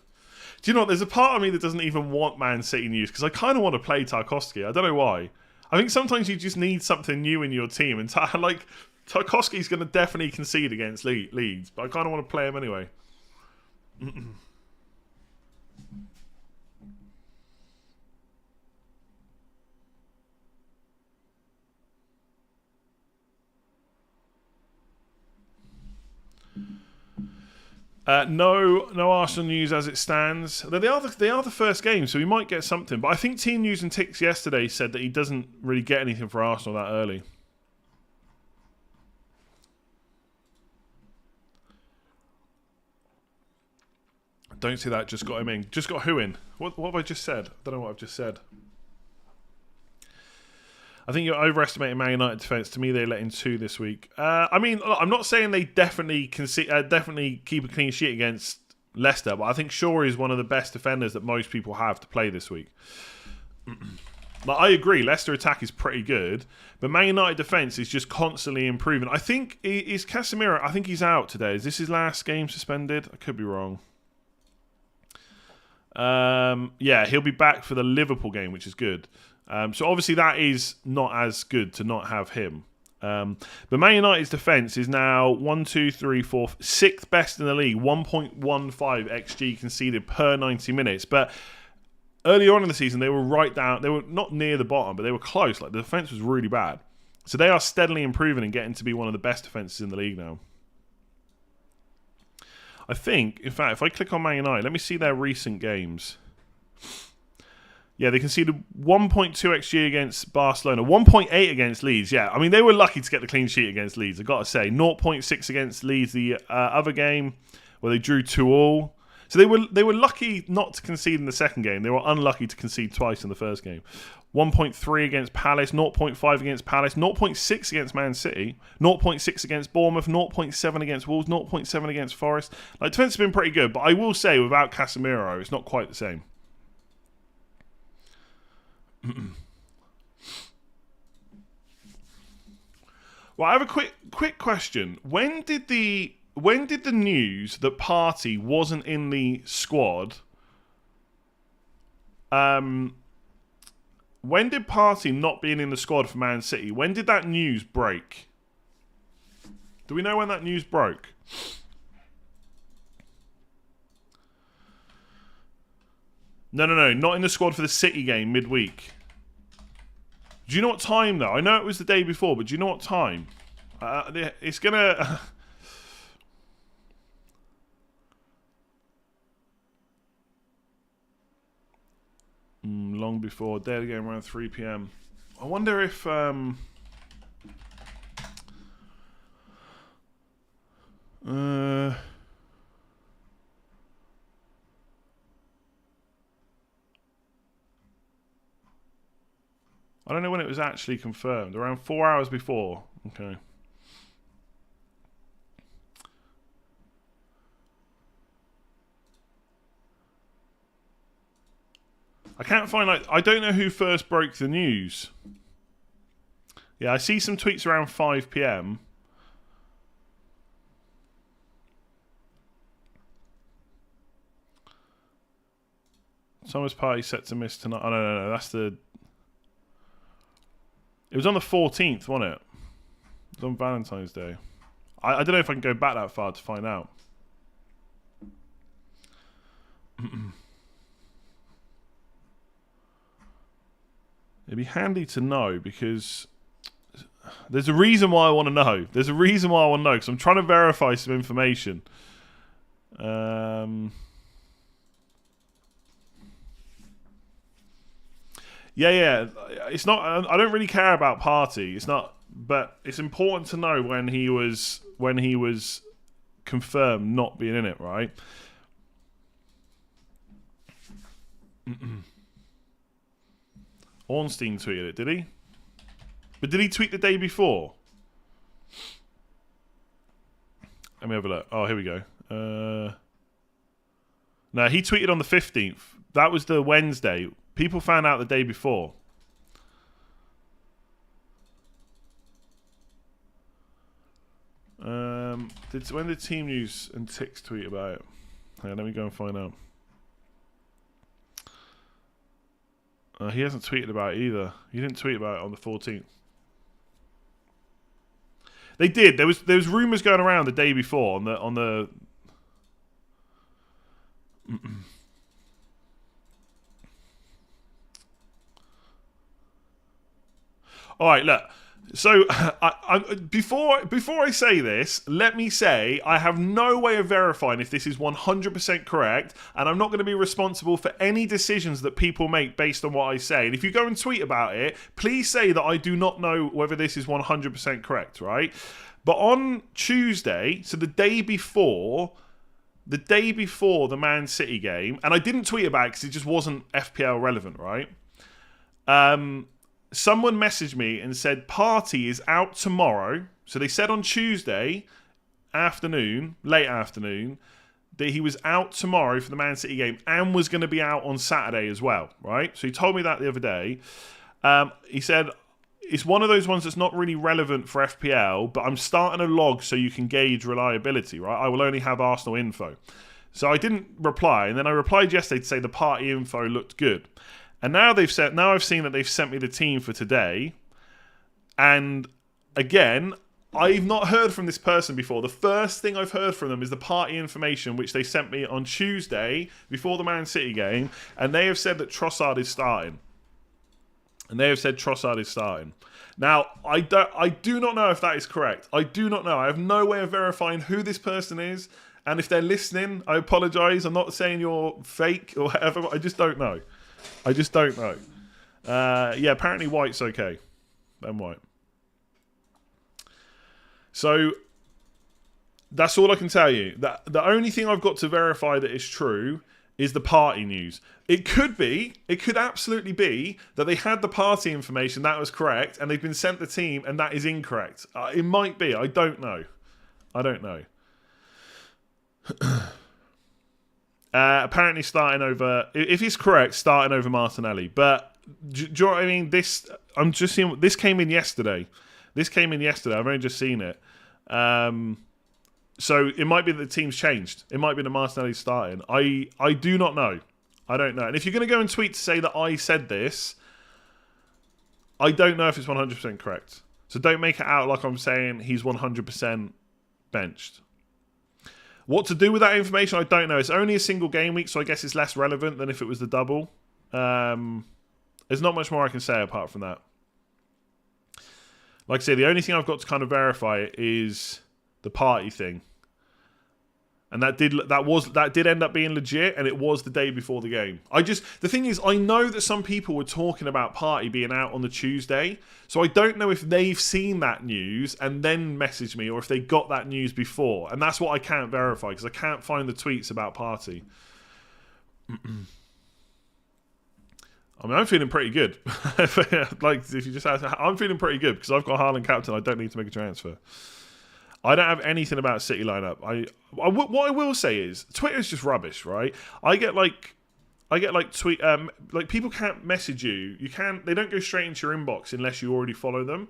S2: Do you know what? There's a part of me that doesn't even want Man City news because I kind of want to play Tarkowski. I don't know why. I think sometimes you just need something new in your team, and like Tarkowski's going to definitely concede against Leeds, but I kind of want to play him anyway. No Arsenal news as it stands. They are the first game, so we might get something. But I think Team News and Ticks yesterday said that he doesn't really get anything for Arsenal that early. Don't see that. Just got him in. Just got who in? What have I just said? I don't know what I've just said. I think you're overestimating Man United defence. To me, they let in 2 this week. I mean, I'm not saying they definitely keep a clean sheet against Leicester, but I think Shaw is one of the best defenders that most people have to play this week. But I agree, Leicester attack is pretty good, but Man United defence is just constantly improving. I think, is Casemiro, I think he's out today. Is this his last game suspended? I could be wrong. Yeah, he'll be back for the Liverpool game, which is good. So obviously that is not as good to not have him. But Man United's defence is now 6th best in the league, 1.15 XG conceded per 90 minutes. But early on in the season, they were right down. They were not near the bottom, but they were close. Like the defence was really bad. So they are steadily improving and getting to be one of the best defences in the league now. I think, in fact, if I click on Man United, let me see their recent games. Yeah, they conceded 1.2 XG against Barcelona, 1.8 against Leeds. Yeah, I mean, they were lucky to get the clean sheet against Leeds, I've got to say. 0.6 against Leeds, the other game, where they drew 2-2. So they were lucky not to concede in the second game. They were unlucky to concede twice in the first game. 1.3 against Palace, 0.5 against Palace, 0.6 against Man City, 0.6 against Bournemouth, 0.7 against Wolves, 0.7 against Forest. Like, defence has been pretty good, but I will say, without Casemiro, it's not quite the same. Well, I have a quick question. When did the news that Partey wasn't in the squad? When did Partey not being in the squad for Man City? When did that news break? Do we know when that news broke? No, not in the squad for the City game midweek. Do you know what time, though? I know it was the day before, but do you know what time? It's going to... long before. Daily game around 3 p.m. I wonder if... I don't know when it was actually confirmed. Around 4 hours before. Okay. I can't find, like, I don't know who first broke the news. Yeah, I see some tweets around 5 p.m. Summer's party set to miss tonight. Oh, no. That's the... It was on the 14th, wasn't it? It was on Valentine's Day. I don't know if I can go back that far to find out. It'd be handy to know because there's a reason why I want to know. There's a reason why I want to know because I'm trying to verify some information. Yeah. It's not. I don't really care about Partey. It's not, but it's important to know when he was confirmed not being in it, right? Ornstein tweeted it, did he? But did he tweet the day before? Let me have a look. Oh, here we go. No, he tweeted on the 15th. That was the Wednesday. People found out the day before. When did Team News and Tix tweet about it? Let me go and find out. He hasn't tweeted about it either. He didn't tweet about it on the 14th. They did. There was rumours going around the day before on the. All right, look. So, before I say this, let me say I have no way of verifying if this is 100% correct, and I'm not going to be responsible for any decisions that people make based on what I say. And if you go and tweet about it, please say that I do not know whether this is 100% correct, right? But on Tuesday, so the day before the Man City game, and I didn't tweet about it because it just wasn't FPL relevant, right? Someone messaged me and said Partey is out tomorrow. So they said on Tuesday afternoon, late afternoon, that he was out tomorrow for the Man City game and was going to be out on Saturday as well, right? So he told me that the other day. He said, it's one of those ones that's not really relevant for FPL, but I'm starting a log so you can gauge reliability, right? I will only have Arsenal info. So I didn't reply, and then I replied yesterday to say the Partey info looked good. And now I've seen that they've sent me the team for today. And again, I've not heard from this person before. The first thing I've heard from them is the Partey information, which they sent me on Tuesday before the Man City game. And they have said that Trossard is starting. Now, I do not know if that is correct. I do not know. I have no way of verifying who this person is. And if they're listening, I apologise. I'm not saying you're fake or whatever. But I just don't know. Yeah, apparently White's okay. Ben White. So that's all I can tell you. The only thing I've got to verify that is true is the Partey news. It could absolutely be that they had the Partey information, that was correct, and they've been sent the team and that is incorrect. It might be. I don't know. Apparently starting over, if he's correct, starting over Martinelli. But do you know what I mean? I'm just seeing, this came in yesterday. I've only just seen it. So it might be that the team's changed. It might be that Martinelli's starting. I do not know. I don't know. And if you're going to go and tweet to say that I said this, I don't know if it's 100% correct. So don't make it out like I'm saying he's 100% benched. What to do with that information, I don't know. It's only a single game week, so I guess it's less relevant than if it was the double. There's not much more I can say apart from that. Like I say, the only thing I've got to kind of verify is the Partey thing. And that did end up being legit, and it was the day before the game. The thing is, I know that some people were talking about Partey being out on the Tuesday, so I don't know if they've seen that news and then messaged me, or if they got that news before. And that's what I can't verify, because I can't find the tweets about Partey. I mean, I'm feeling pretty good. Like, if you just ask, I'm feeling pretty good, because I've got Haaland captain, I don't need to make a transfer. I don't have anything about City lineup. What I will say is Twitter is just rubbish, right? I get tweet like people can't message you. They don't go straight into your inbox unless you already follow them.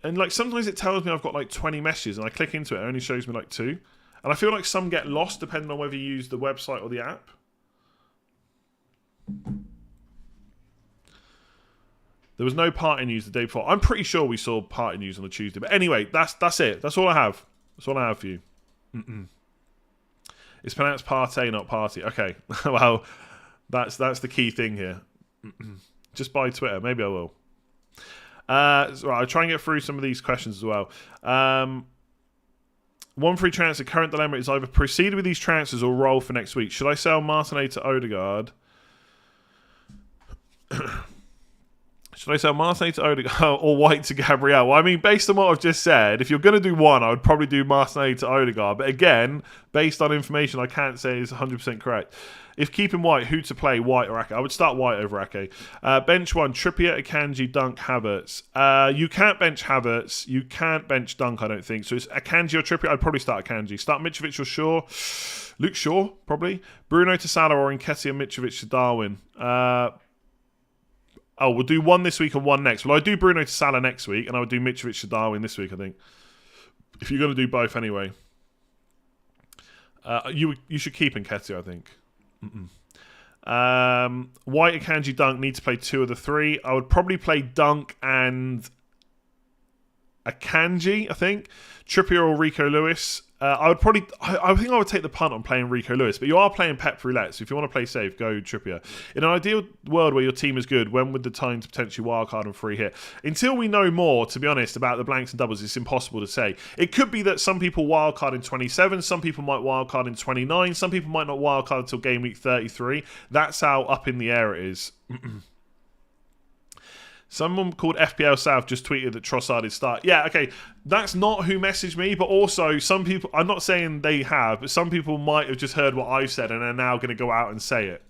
S2: And like sometimes it tells me I've got like 20 messages, and I click into it, it only shows me like 2. And I feel like some get lost depending on whether you use the website or the app. There was no Partey news the day before. I'm pretty sure we saw Partey news on the Tuesday. But anyway, that's it. That's all I have. That's all I have for you. It's pronounced Partey, not Party. Okay. Well, that's the key thing here. Just buy Twitter. Maybe I will. Right, I'll try and get through some of these questions as well. One free transfer. Current dilemma is either proceed with these transfers or roll for next week. Should I sell Martinelli to Odegaard? Should I sell Martinelli to Odegaard or White to Gabriel? Well, I mean, based on what I've just said, if you're going to do one, I would probably do Martinelli to Odegaard. But again, based on information, I can't say is 100% correct. If keeping White, who to play, White or Ake? I would start White over Ake. Bench one, Trippier, Akanji, Dunk, Havertz. You can't bench Havertz. You can't bench Dunk, I don't think. So it's Akanji or Trippier. I'd probably start Akanji. Start Mitrovic or Shaw. Luke Shaw, probably. Bruno to Salah or Nketiah, Mitrovic to Darwin. We'll do one this week and one next. Well, I do Bruno to Salah next week, and I would do Mitrovic to Darwin this week, I think. If you're going to do both anyway. You should keep Nketiah, I think. White, Akanji, Dunk need to play 2 of the 3. I would probably play Dunk and Akanji, I think. Trippier or Rico Lewis. I think I would take the punt on playing Rico Lewis, but you are playing Pep Roulette, so if you want to play safe, go Trippier. In an ideal world where your team is good, when would the time to potentially wildcard and free hit? Until we know more, to be honest, about the blanks and doubles, it's impossible to say. It could be that some people wildcard in 27, some people might wildcard in 29, some people might not wildcard until game week 33. That's how up in the air it is. Someone called FPL South just tweeted that Trossard is start. Yeah, okay, that's not who messaged me, but also some people, I'm not saying they have, but some people might have just heard what I've said and are now going to go out and say it.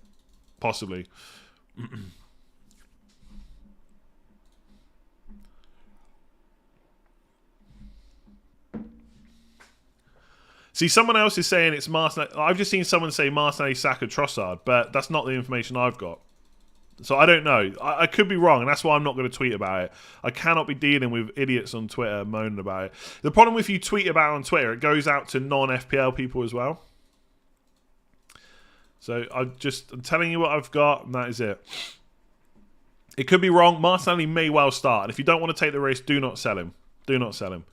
S2: Possibly. See, someone else is saying it's Martinelli. I've just seen someone say Martinelli, Saka, Trossard, but that's not the information I've got. So I don't know. I could be wrong, and that's why I'm not going to tweet about it. I cannot be dealing with idiots on Twitter moaning about it. The problem with you tweet about it on Twitter, it goes out to non-FPL people as well. So I'm telling you what I've got, and that is it. It could be wrong. Martinelli may well start. And if you don't want to take the risk, do not sell him. Do not sell him.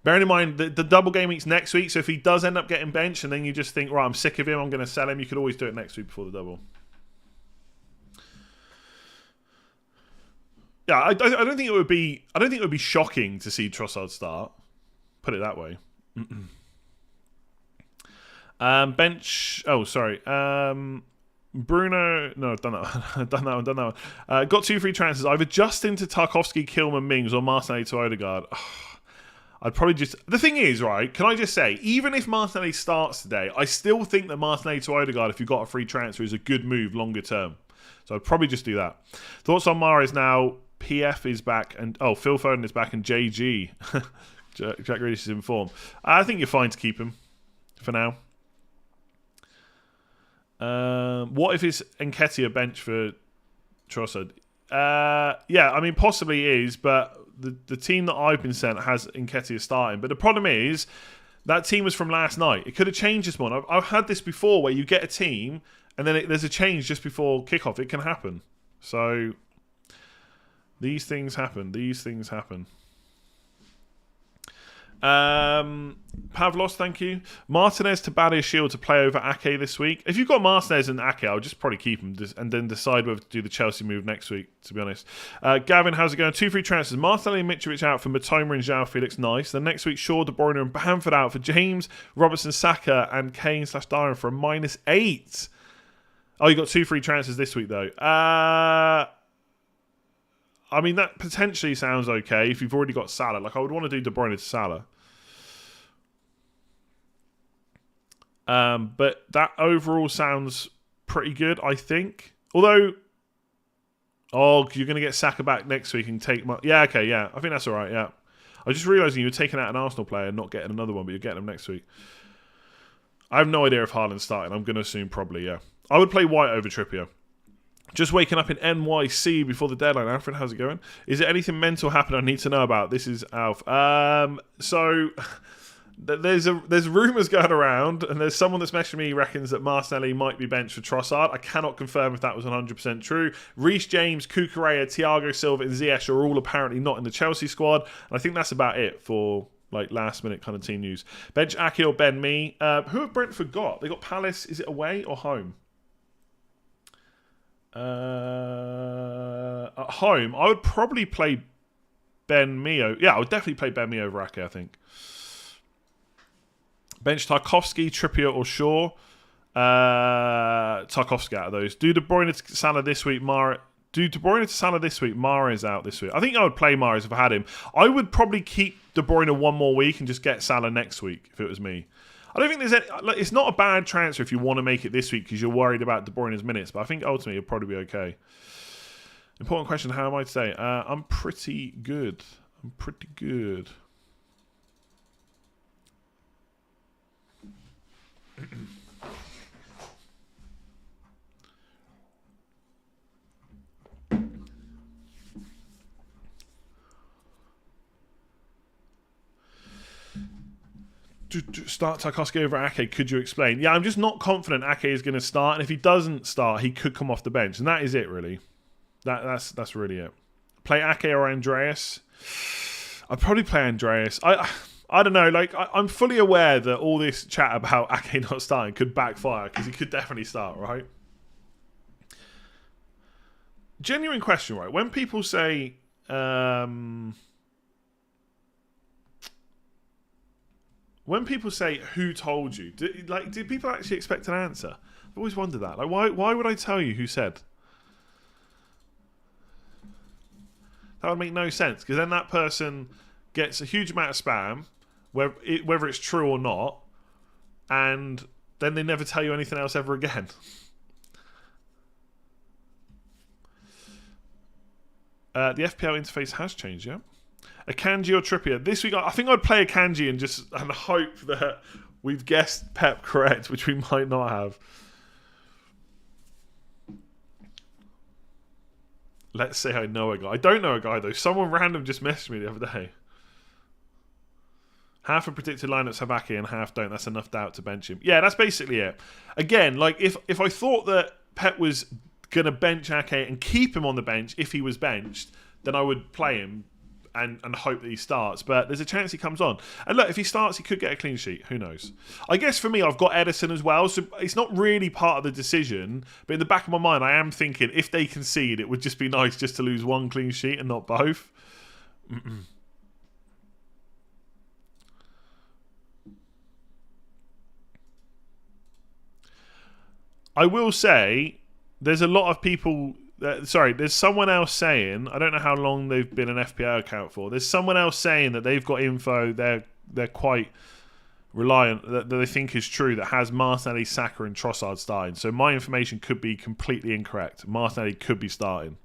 S2: Bearing in mind, the double game week's next week, so if he does end up getting benched, and then you just think, right, I'm sick of him, I'm going to sell him, you could always do it next week before the double. Yeah, I don't think it would be. I don't think it would be shocking to see Trossard start. Put it that way. Bench. Oh, sorry. Bruno. No, I've done that one. Done that one. Got 2 free transfers. Either Justin to Tarkowski, Kilman, Mings, or Martinelli to Odegaard. I'd probably just. The thing is, right? Can I just say, even if Martinelli starts today, I still think that Martinelli to Odegaard, if you've got a free transfer, is a good move longer term. So I'd probably just do that. Thoughts on Mahrez now? PF is back, and Phil Foden is back, and JG Jack Grealish is in form. I think you're fine to keep him for now. What if it's Nketiah bench for Trossard? Yeah, I mean possibly is, but the team that I've been sent has Nketiah starting. But the problem is that team was from last night. It could have changed this morning. I've had this before where you get a team and then there's a change just before kickoff. It can happen. So. These things happen. Pavlos, thank you. Martinez to Badiashile to play over Ake this week. If you've got Martinez and Ake, I'll just probably keep him and then decide whether to do the Chelsea move next week, to be honest. Gavin, how's it going? 2 free transfers. Martinelli and Mitrovic out for Matoma and João Felix. Nice. Then next week, Shaw, De Bruyne and Bamford out for James, Robertson, Saka and Kane/Davern for a -8. Oh, you got 2 free transfers this week, though. I mean, that potentially sounds okay if you've already got Salah. Like, I would want to do De Bruyne to Salah. But that overall sounds pretty good, I think. Although, you're going to get Saka back next week and take... Yeah, okay, yeah. I think that's all right, yeah. I was just realising you were taking out an Arsenal player and not getting another one, but you're getting him next week. I have no idea if Haaland's starting. I'm going to assume probably, yeah. I would play White over Trippier. Just waking up in NYC before the deadline. Alfred, how's it going? Is there anything mental happening I need to know about? This is Alf. So there's rumours going around, and there's someone that's messaged me reckons that Martinelli might be benched for Trossard. I cannot confirm if that was 100% true. Reece James, Cucurella, Thiago Silva, and Ziyech are all apparently not in the Chelsea squad. And I think that's about it for like last minute kind of team news. Bench Ake or Ben Mee. Who have Brentford got? They got Palace. Is it away or home? At home, I would probably play Ben Mee. Yeah, I would definitely play Ben Mee over Ake, I think. Bench Tarkowski, Trippier or Shaw. Tarkowski out of those. Do De Bruyne to Salah this week, Mahrez out this week. I think I would play Mahrez if I had him. I would probably keep De Bruyne one more week and just get Salah next week if it was me. I don't think there's any... it's not a bad transfer if you want to make it this week because you're worried about De Bruyne's minutes, but I think ultimately it'll probably be okay. Important question, how am I today? I'm pretty good. Start Tarkowski over Ake. Could you explain? Yeah, I'm just not confident Ake is going to start, and if he doesn't start, he could come off the bench, and that is it really. That's really it. Play Ake or Andreas. I'd probably play Andreas. I don't know. Like I'm fully aware that all this chat about Ake not starting could backfire because he could definitely start, right? Genuine question, right? When people say, who told you? Did people actually expect an answer? I've always wondered that. Like, why would I tell you who said? That would make no sense because then that person gets a huge amount of spam, whether it's true or not, and then they never tell you anything else ever again. The FPL interface has changed, yeah. Akanji or Trippier? This week, I think I'd play Akanji and hope that we've guessed Pep correct, which we might not have. Let's say I know a guy. I don't know a guy, though. Someone random just messaged me the other day. Half of predicted lineups have Ake and half don't. That's enough doubt to bench him. Yeah, that's basically it. Again, like if I thought that Pep was going to bench Ake and keep him on the bench if he was benched, then I would play him and hope that he starts. But there's a chance he comes on. And look, if he starts, he could get a clean sheet. Who knows? I guess for me, I've got Edison as well, so it's not really part of the decision. But in the back of my mind, I am thinking if they concede, it would just be nice just to lose one clean sheet and not both. I will say there's a lot of people. There's someone else saying, I don't know how long they've been an FPL account for. There's someone else saying that they've got info they're quite reliant that they think is true that has Martinelli, Saka, and Trossard starting. So my information could be completely incorrect. Martinelli could be starting.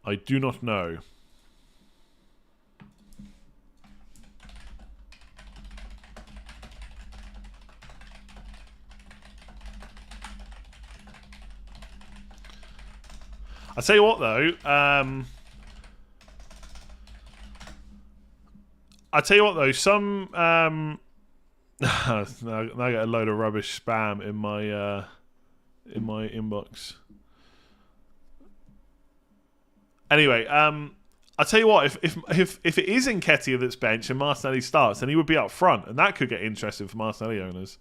S2: I do not know. I'll tell you what, though. Some now I get a load of rubbish spam in my inbox. Anyway, I'll tell you what. If it is Nketiah that's benched and Martinelli starts, then he would be up front, and that could get interesting for Martinelli owners.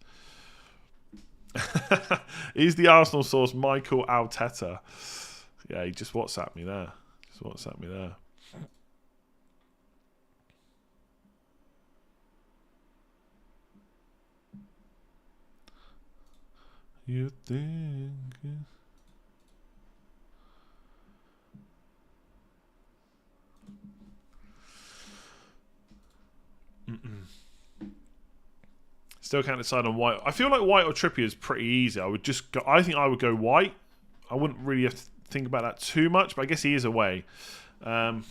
S2: Is the Arsenal source Michael Arteta? Yeah, he just WhatsApped me there. You think... Still can't decide on White. I feel like White or Trippier is pretty easy. I think I would go White. I wouldn't really have to think about that too much, but I guess he is away. I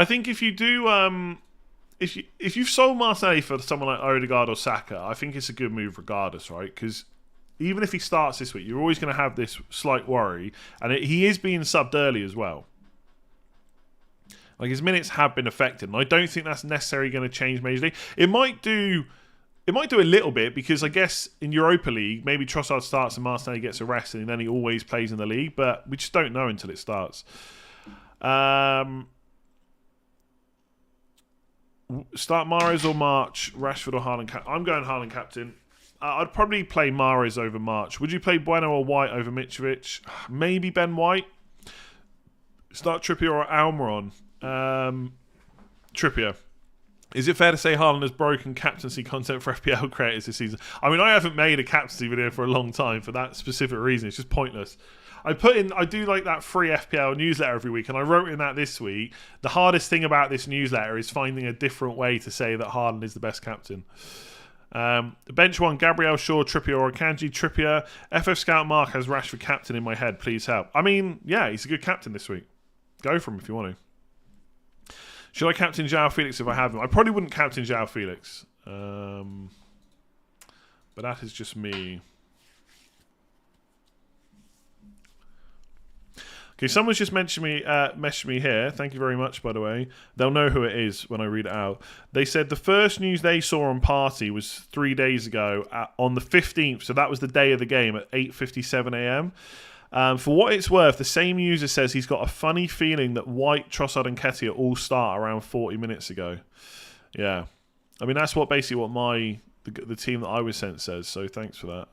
S2: think if you do, if you've sold Marseille for someone like Odegaard or Saka, I think it's a good move regardless, right? Because even if he starts this week, you're always going to have this slight worry, and he is being subbed early as well. Like his minutes have been affected, and I don't think that's necessarily going to change majorly. It might do a little bit because I guess in Europa League, maybe Trossard starts and Marseille gets a rest, and then he always plays in the league. But we just don't know until it starts. Start Mahrez or March, Rashford or Haaland. I'm going Haaland captain. I'd probably play Mahrez over March. Would you play Bueno or White over Mitrovic? Maybe Ben White. Start Trippier or Almiron. Trippier. Is it fair to say Haaland has broken captaincy content for FPL creators this season? I mean, I haven't made a captaincy video for a long time for that specific reason. It's just pointless. I do like that free FPL newsletter every week, and I wrote in that this week. The hardest thing about this newsletter is finding a different way to say that Haaland is the best captain. Bench 1, Gabriel, Shaw, Trippier or Akanji. Trippier. FF Scout Mark has Rashford captain in my head. Please help. I mean, yeah, he's a good captain this week. Go for him if you want to. Should I captain João Felix if I have him? I probably wouldn't captain João Felix. But that is just me. Okay, someone's just messaged me here. Thank you very much, by the way. They'll know who it is when I read it out. They said the first news they saw on Party was 3 days ago on the 15th. So that was the day of the game at 8:57 a.m. For what it's worth, the same user says he's got a funny feeling that White, Trossard and Nketiah all start around 40 minutes ago. Yeah. I mean, that's basically what the team that I was sent says. So thanks for that.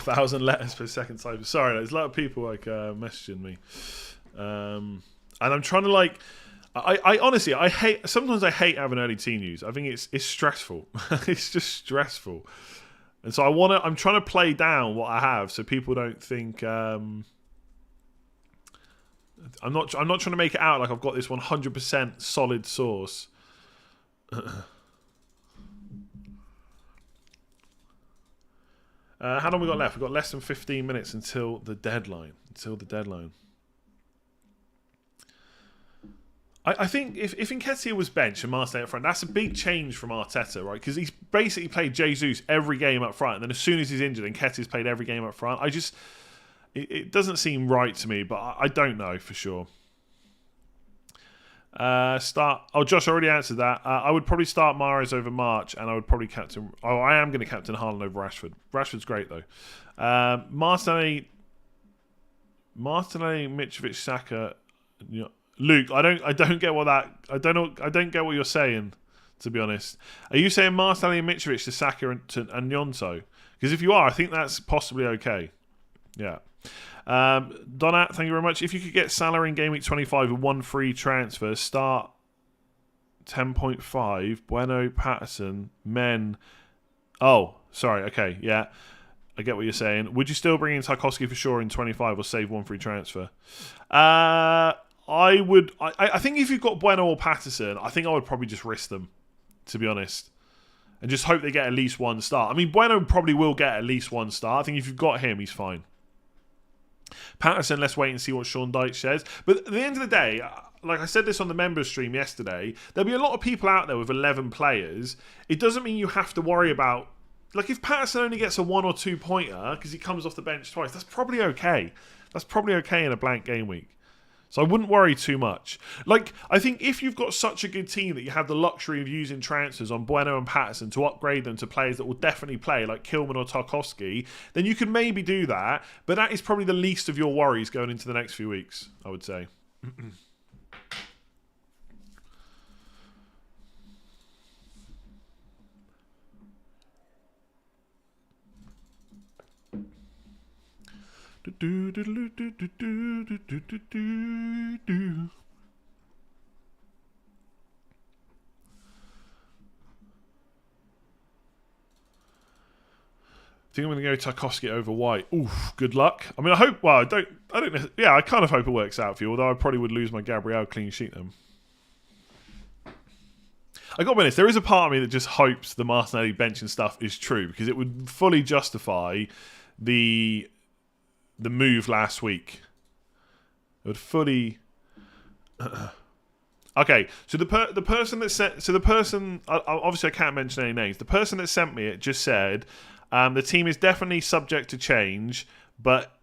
S2: 1,000 letters per second type. Sorry, there's a lot of people messaging me, and I'm trying to I honestly sometimes I hate having early team news. I think it's stressful. It's just stressful, and so I'm trying to play down what I have so people don't think I'm not trying to make it out like I've got this 100% solid source. How long we got left? We've got less than 15 minutes until the deadline. I think if Nketiah was benched and Marseille up front, that's a big change from Arteta, right? Because he's basically played Jesus every game up front, and then as soon as he's injured, Nketiah's played every game up front. It doesn't seem right to me, but I don't know for sure. Josh already answered that. I would probably start Mahrez over March, and I would probably captain. Oh, I am going to captain Haaland over Rashford. Rashford's great though. Martinelli, Mitrovic, Saka. You know, Luke, I don't get what that. I don't get what you're saying. To be honest, are you saying Martinelli and Mitrovic to Saka and Nyonto? Because if you are, I think that's possibly okay. Yeah. Donat, thank you very much. If you could get Salah in Game Week 25 with one free transfer, start 10.5, Bueno, Patterson, Men. Oh, sorry. Okay, yeah. I get what you're saying. Would you still bring in Tarkowski for sure in 25 or save one free transfer? I would. I think if you've got Bueno or Patterson, I think I would probably just risk them, to be honest. And just hope they get at least one start. I mean, Bueno probably will get at least one start. I think if you've got him, he's fine. Patterson, let's wait and see what Sean Dyche says. But at the end of the day, like I said this on the members stream yesterday, there'll be a lot of people out there with 11 players. It doesn't mean you have to worry about... Like, if Patterson only gets a 1 or 2 pointer because he comes off the bench twice, that's probably okay. That's probably okay in a blank game week. So I wouldn't worry too much. Like, I think if you've got such a good team that you have the luxury of using transfers on Bueno and Patterson to upgrade them to players that will definitely play, like Kilman or Tarkowski, then you can maybe do that. But that is probably the least of your worries going into the next few weeks, I would say. I think I'm going to go Tarkowski over White. Oof, good luck. I mean, I hope. Well, I don't. Yeah, I kind of hope it works out for you. Although I probably would lose my Gabriel clean sheet then. I got to be honest. There is a part of me that just hopes the Martinelli bench and stuff is true because it would fully justify the move last week. It would fully. Okay, so the person that sent, so the person, obviously I can't mention any names. The person that sent me it just said the team is definitely subject to change, but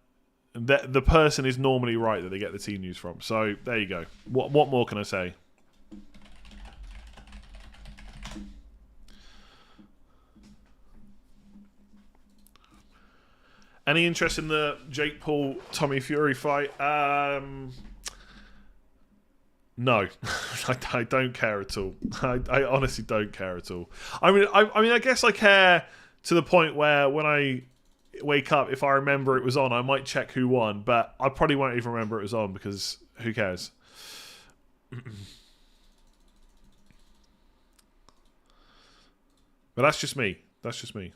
S2: the person is normally right that they get the team news from. So there you go. What more can I say? Any interest in the Jake Paul Tommy Fury fight? No, I don't care at all. I honestly don't care at all. I mean, I guess I care to the point where when I wake up, if I remember it was on, I might check who won, but I probably won't even remember it was on because who cares? But that's just me. That's just me.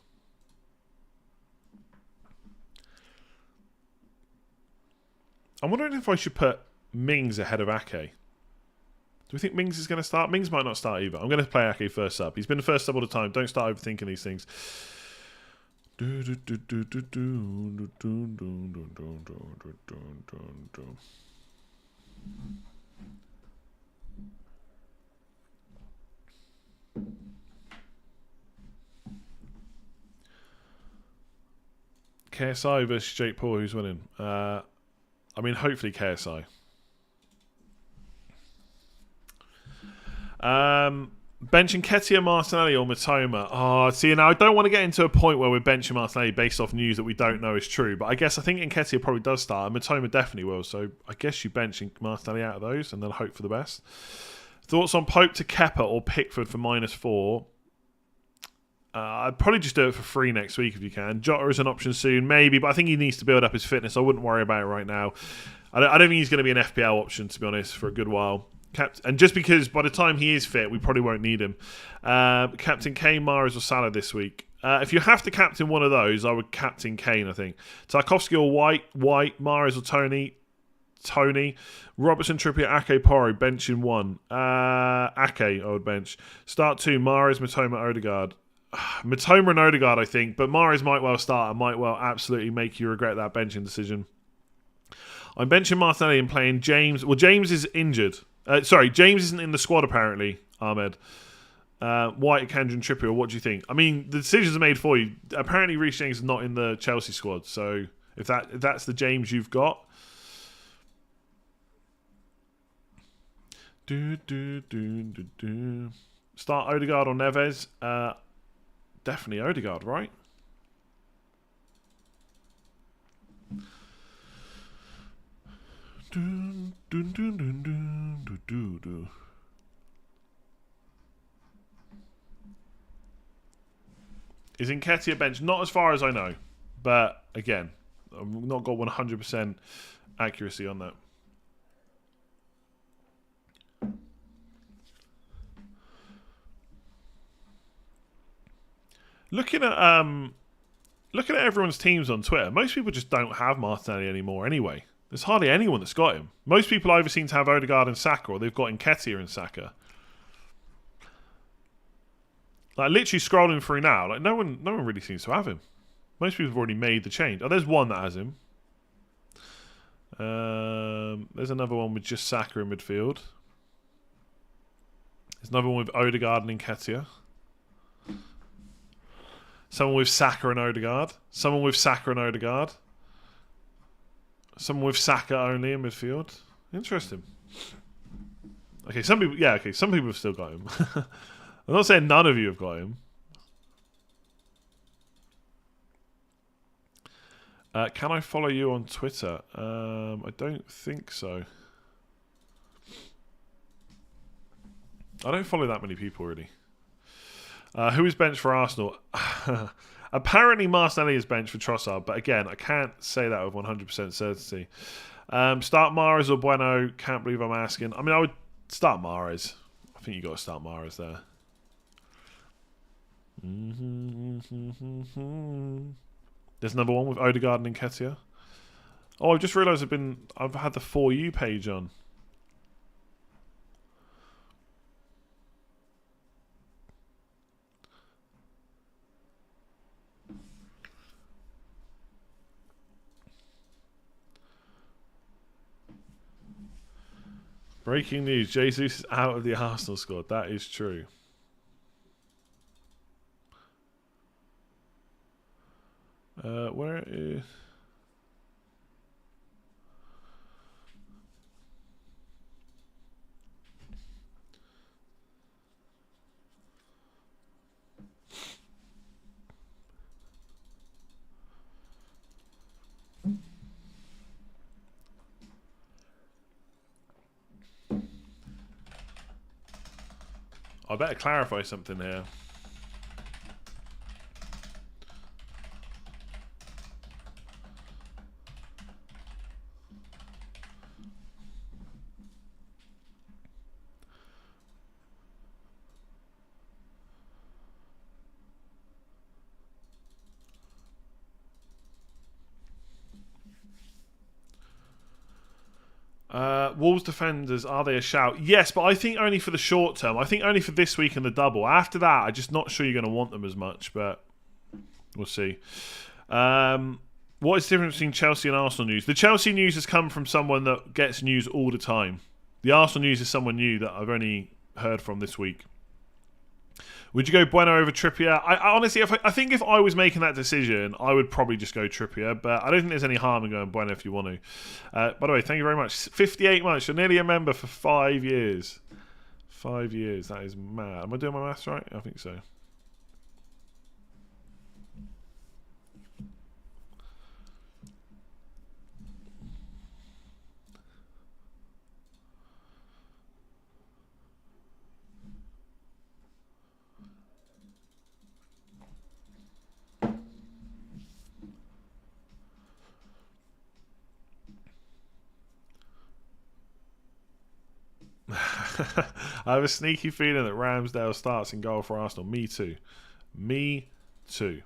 S2: I'm wondering if I should put Mings ahead of Ake. Do we think Mings is going to start? Mings might not start either. I'm going to play Ake first sub. He's been the first sub all the time. Don't start overthinking these things. KSI versus Jake Paul. Who's winning? I mean, hopefully KSI. Benching Ketia, Martinelli or Matoma. Oh, see, now I don't want to get into a point where we're benching Martinelli based off news that we don't know is true, but I guess I think Nketiah probably does start, and Matoma definitely will, so I guess you bench Martinelli out of those and then hope for the best. Thoughts on Pope to Kepa or Pickford for -4? I'd probably just do it for free next week if you can. Jota is an option soon, maybe, but I think he needs to build up his fitness. I wouldn't worry about it right now. I don't think he's going to be an FPL option, to be honest, for a good while. And just because by the time he is fit, we probably won't need him. Captain Kane, Mahrez or Salah this week. If you have to captain one of those, I would captain Kane, I think. Tarkowski or White, Mahrez or Tony. Robertson, Trippier, Ake, Porro, bench in 1. Ake, I would bench. Start 2, Mahrez, Matoma, Odegaard. Matoma and Odegaard, I think, but Mahrez might well start and might well absolutely make you regret that benching decision. I'm benching Martinelli and playing James. Well, James is injured. James isn't in the squad apparently, Ahmed. White, Kendra and Trippier, what do you think? I mean, the decisions are made for you. Apparently Reece James is not in the Chelsea squad, so if that's the James you've got. Start Odegaard or Neves. Definitely Odegaard, right? Is Nketiah bench? Not as far as I know. But, again, I've not got 100% accuracy on that. Looking at everyone's teams on Twitter, most people just don't have Martinelli anymore anyway. There's hardly anyone that's got him. Most people either seem to have Odegaard and Saka, or they've got Nketiah and Saka. Like, literally scrolling through now, like no one really seems to have him. Most people have already made the change. Oh, there's one that has him. There's another one with just Saka in midfield. There's another one with Odegaard and Nketiah. Someone with Saka and Odegaard. Someone with Saka and Odegaard. Someone with Saka only in midfield. Interesting. Okay, some people have still got him. I'm not saying none of you have got him. Can I follow you on Twitter? I don't think so. I don't follow that many people, really. Who is benched for Arsenal? Apparently Martinelli is benched for Trossard, but again, I can't say that with 100% certainty. Start Mahrez or Bueno? Can't believe I'm asking. I mean, I would start Mahrez. I think you got to start Mahrez there. There's another one with Odegaard and Nketiah. Oh, I've just realised I've had the For You page on. Breaking news, Jesus is out of the Arsenal squad. That is true. Where is... I better clarify something here. Wolves defenders, are they a shout? Yes, but I think only for the short term. I think only for this week and the double. After that, I'm just not sure you're going to want them as much, but we'll see. What is the difference between Chelsea and Arsenal news? The Chelsea news has come from someone that gets news all the time. The Arsenal news is someone new that I've only heard from this week. Would you go Bueno over Trippier? I honestly, I think if I was making that decision, I would probably just go Trippier. But I don't think there's any harm in going Bueno if you want to. By the way, thank you very much. 58 months. You're nearly a member for 5 years. 5 years. That is mad. Am I doing my maths right? I think so. I have a sneaky feeling that Ramsdale starts in goal for Arsenal. Me too. Me too.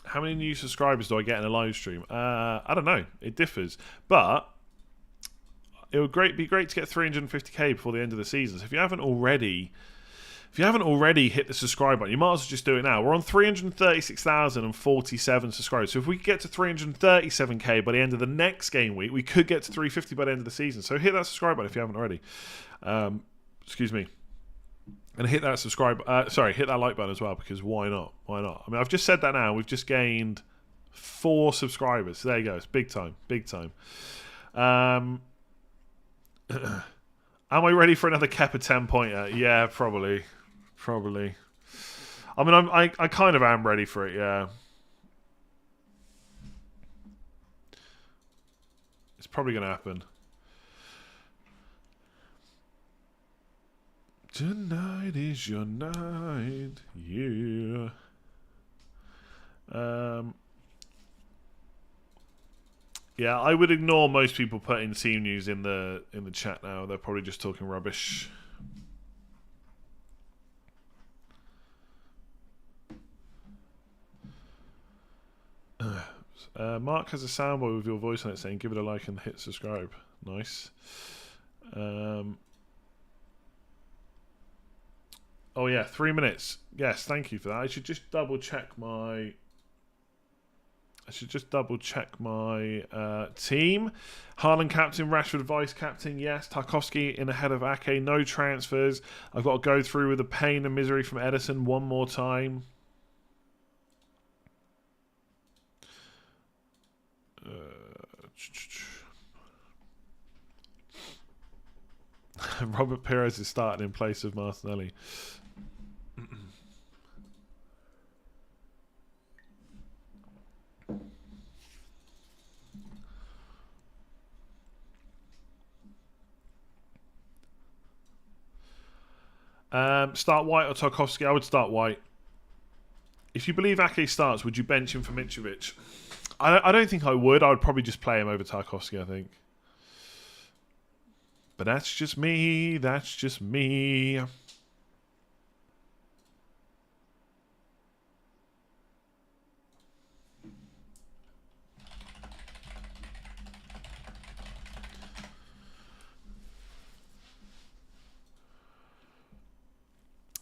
S2: How many new subscribers do I get in a live stream? I don't know. It differs. But it would be great to get 350k before the end of the season. So if you haven't already hit the subscribe button, you might as well just do it now. We're on 336,047 subscribers. So if we get to 337k by the end of the next game week, we could get to 350 by the end of the season. So hit that subscribe button if you haven't already. Excuse me. And hit that hit that like button as well, because why not? Why not? I mean, I've just said that now. We've just gained 4 subscribers. So there you go. It's big time. Big time. Am I ready for another Kepa 10-pointer? Yeah, probably. Probably. I mean, I kind of am ready for it, yeah. It's probably going to happen. Tonight is your night, yeah. Yeah, I would ignore most people putting team news in the chat now. They're probably just talking rubbish. Mark has a soundboard with your voice on it saying, give it a like and hit subscribe. Nice. Oh yeah, 3 minutes. Yes, thank you for that. I should just double check my team. Haaland captain, Rashford vice captain, yes. Tarkowski in ahead of Ake, no transfers. I've got to go through with the pain and misery from Edison one more time. Robert Pires is starting in place of Martinelli. Start White or Tarkowski? I would start White. If you believe Ake starts, would you bench him for Mitrovic? I don't think I would. I would probably just play him over Tarkowski, I think. But that's just me. That's just me.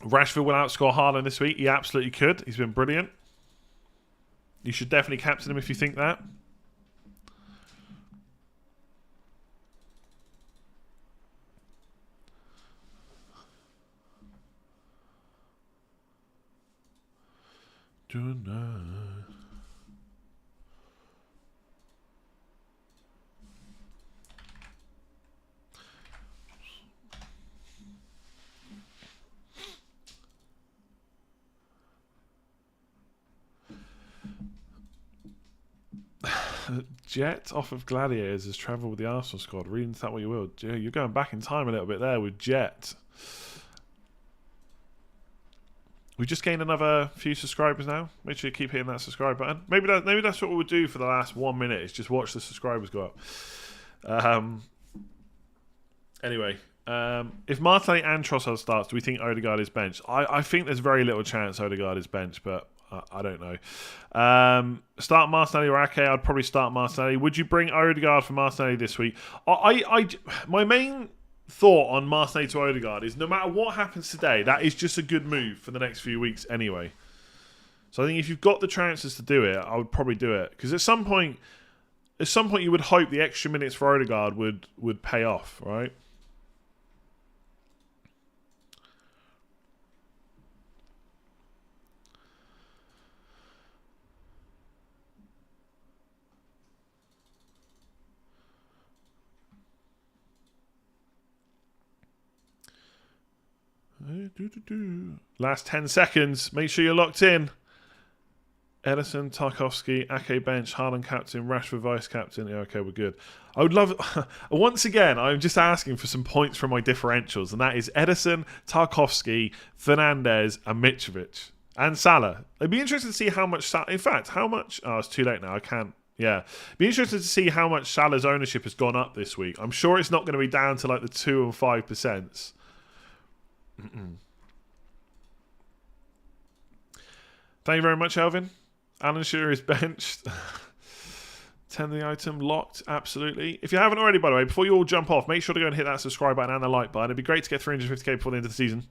S2: Rashford will outscore Haaland this week. He absolutely could. He's been brilliant. You should definitely captain him if you think that. Tonight. Jet off of Gladiators has travelled with the Arsenal squad. Read into that what you will. You're going back in time a little bit there with Jet. We just gained another few subscribers now. Make sure you keep hitting that subscribe button. Maybe that's what we'll do for the last 1 minute. Is just watch the subscribers go up. Anyway, if Martinelli and Trossard starts, do we think Odegaard is benched? I think there's very little chance Odegaard is benched, but I don't know. Start Martinelli or Ake? I'd probably start Martinelli. Would you bring Odegaard for Martinelli this week? My main thought on Martinelli to Odegaard is no matter what happens today, that is just a good move for the next few weeks anyway. So I think if you've got the chances to do it, I would probably do it. Because at some point you would hope the extra minutes for Odegaard would pay off, right? Last 10 seconds. Make sure you're locked in. Ederson, Tarkowski, Ake bench, Haaland captain, Rashford vice captain. Yeah, okay, we're good. I would love... Once again, I'm just asking for some points from my differentials, and that is Ederson, Tarkowski, Fernandes, and Mitrovic. And Salah. It'd be interesting to see how much... In fact, how much... Oh, it's too late now. I can't... Yeah. Be interested to see how much Salah's ownership has gone up this week. I'm sure it's not going to be down to like the 2 and 5%. Thank you very much, Elvin. Alan Shearer is benched. 10 the item locked, absolutely. If you haven't already, by the way, before you all jump off, make sure to go and hit that subscribe button and the like button. It'd be great to get 350k before the end of the season.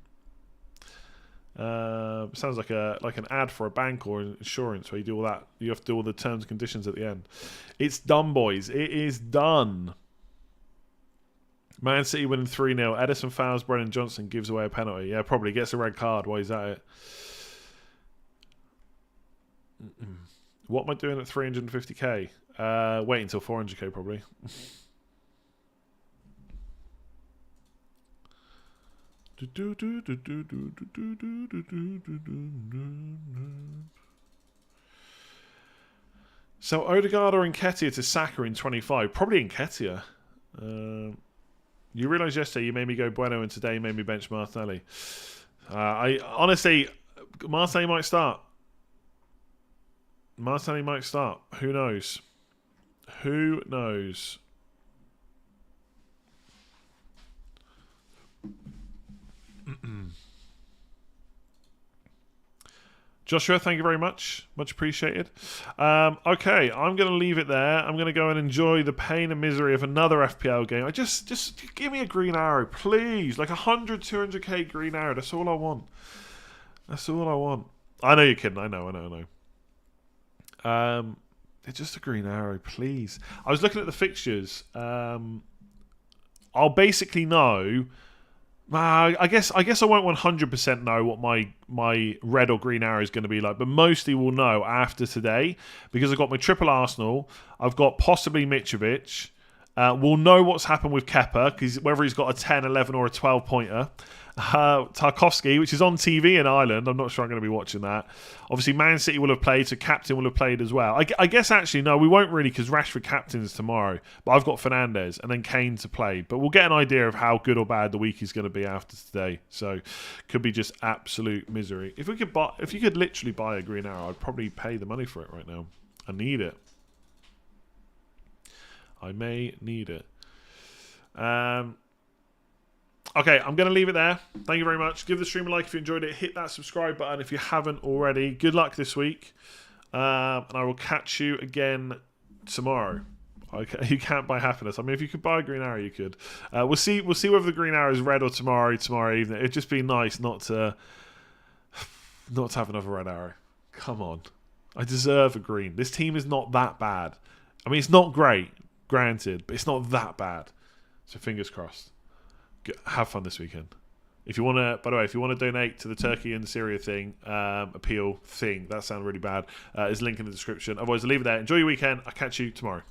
S2: Sounds like an ad for a bank or insurance where you do all that. You have to do all the terms and conditions at the end. It's done, boys. It is done. Man City winning 3-0. Edison fouls, Brennan Johnson gives away a penalty. Yeah, probably gets a red card. Why is that it? What am I doing at 350k? Wait until 400k probably. So Odegaard or Nketiah to Saka in 25? Probably Nketiah. You realised yesterday you made me go Bueno and today you made me bench Martinelli. I honestly, Martinelli might start. Martinelli might start. Who knows? Who knows? Joshua, thank you very much. Much appreciated. Okay, I'm going to leave it there. I'm going to go and enjoy the pain and misery of another FPL game. Just give me a green arrow, please. Like 100, 200k green arrow. That's all I want. That's all I want. I know you're kidding. I know. It's just a green arrow, please. I was looking at the fixtures. I'll basically know... I guess I won't 100% know what my red or green arrow is going to be like, but mostly we'll know after today because I've got my triple Arsenal. I've got possibly Mitrovic. We'll know what's happened with Kepa, because whether he's got a 10, 11 or a 12-pointer. Tarkowski, which is on TV in Ireland. I'm not sure I'm going to be watching that. Obviously, Man City will have played, so Captain will have played as well. I guess, actually, no, we won't really, because Rashford captains tomorrow. But I've got Fernandes and then Kane to play. But we'll get an idea of how good or bad the week is going to be after today. So, could be just absolute misery. If you could literally buy a green arrow, I'd probably pay the money for it right now. I need it. I may need it. Okay, I'm going to leave it there. Thank you very much. Give the stream a like if you enjoyed it. Hit that subscribe button if you haven't already. Good luck this week. And I will catch you again tomorrow. Okay, you can't buy happiness. I mean, if you could buy a green arrow, you could. We'll see whether the green arrow is red or tomorrow evening. It'd just be nice not to have another red arrow. Come on. I deserve a green. This team is not that bad. I mean, it's not great, granted, but it's not that bad. So fingers crossed. Have fun this weekend. If you want to, by the way, if you want to donate to the Turkey and Syria thing, appeal thing, that sounded really bad. There's a link in the description. Otherwise, I'll leave it there. Enjoy your weekend. I'll catch you tomorrow.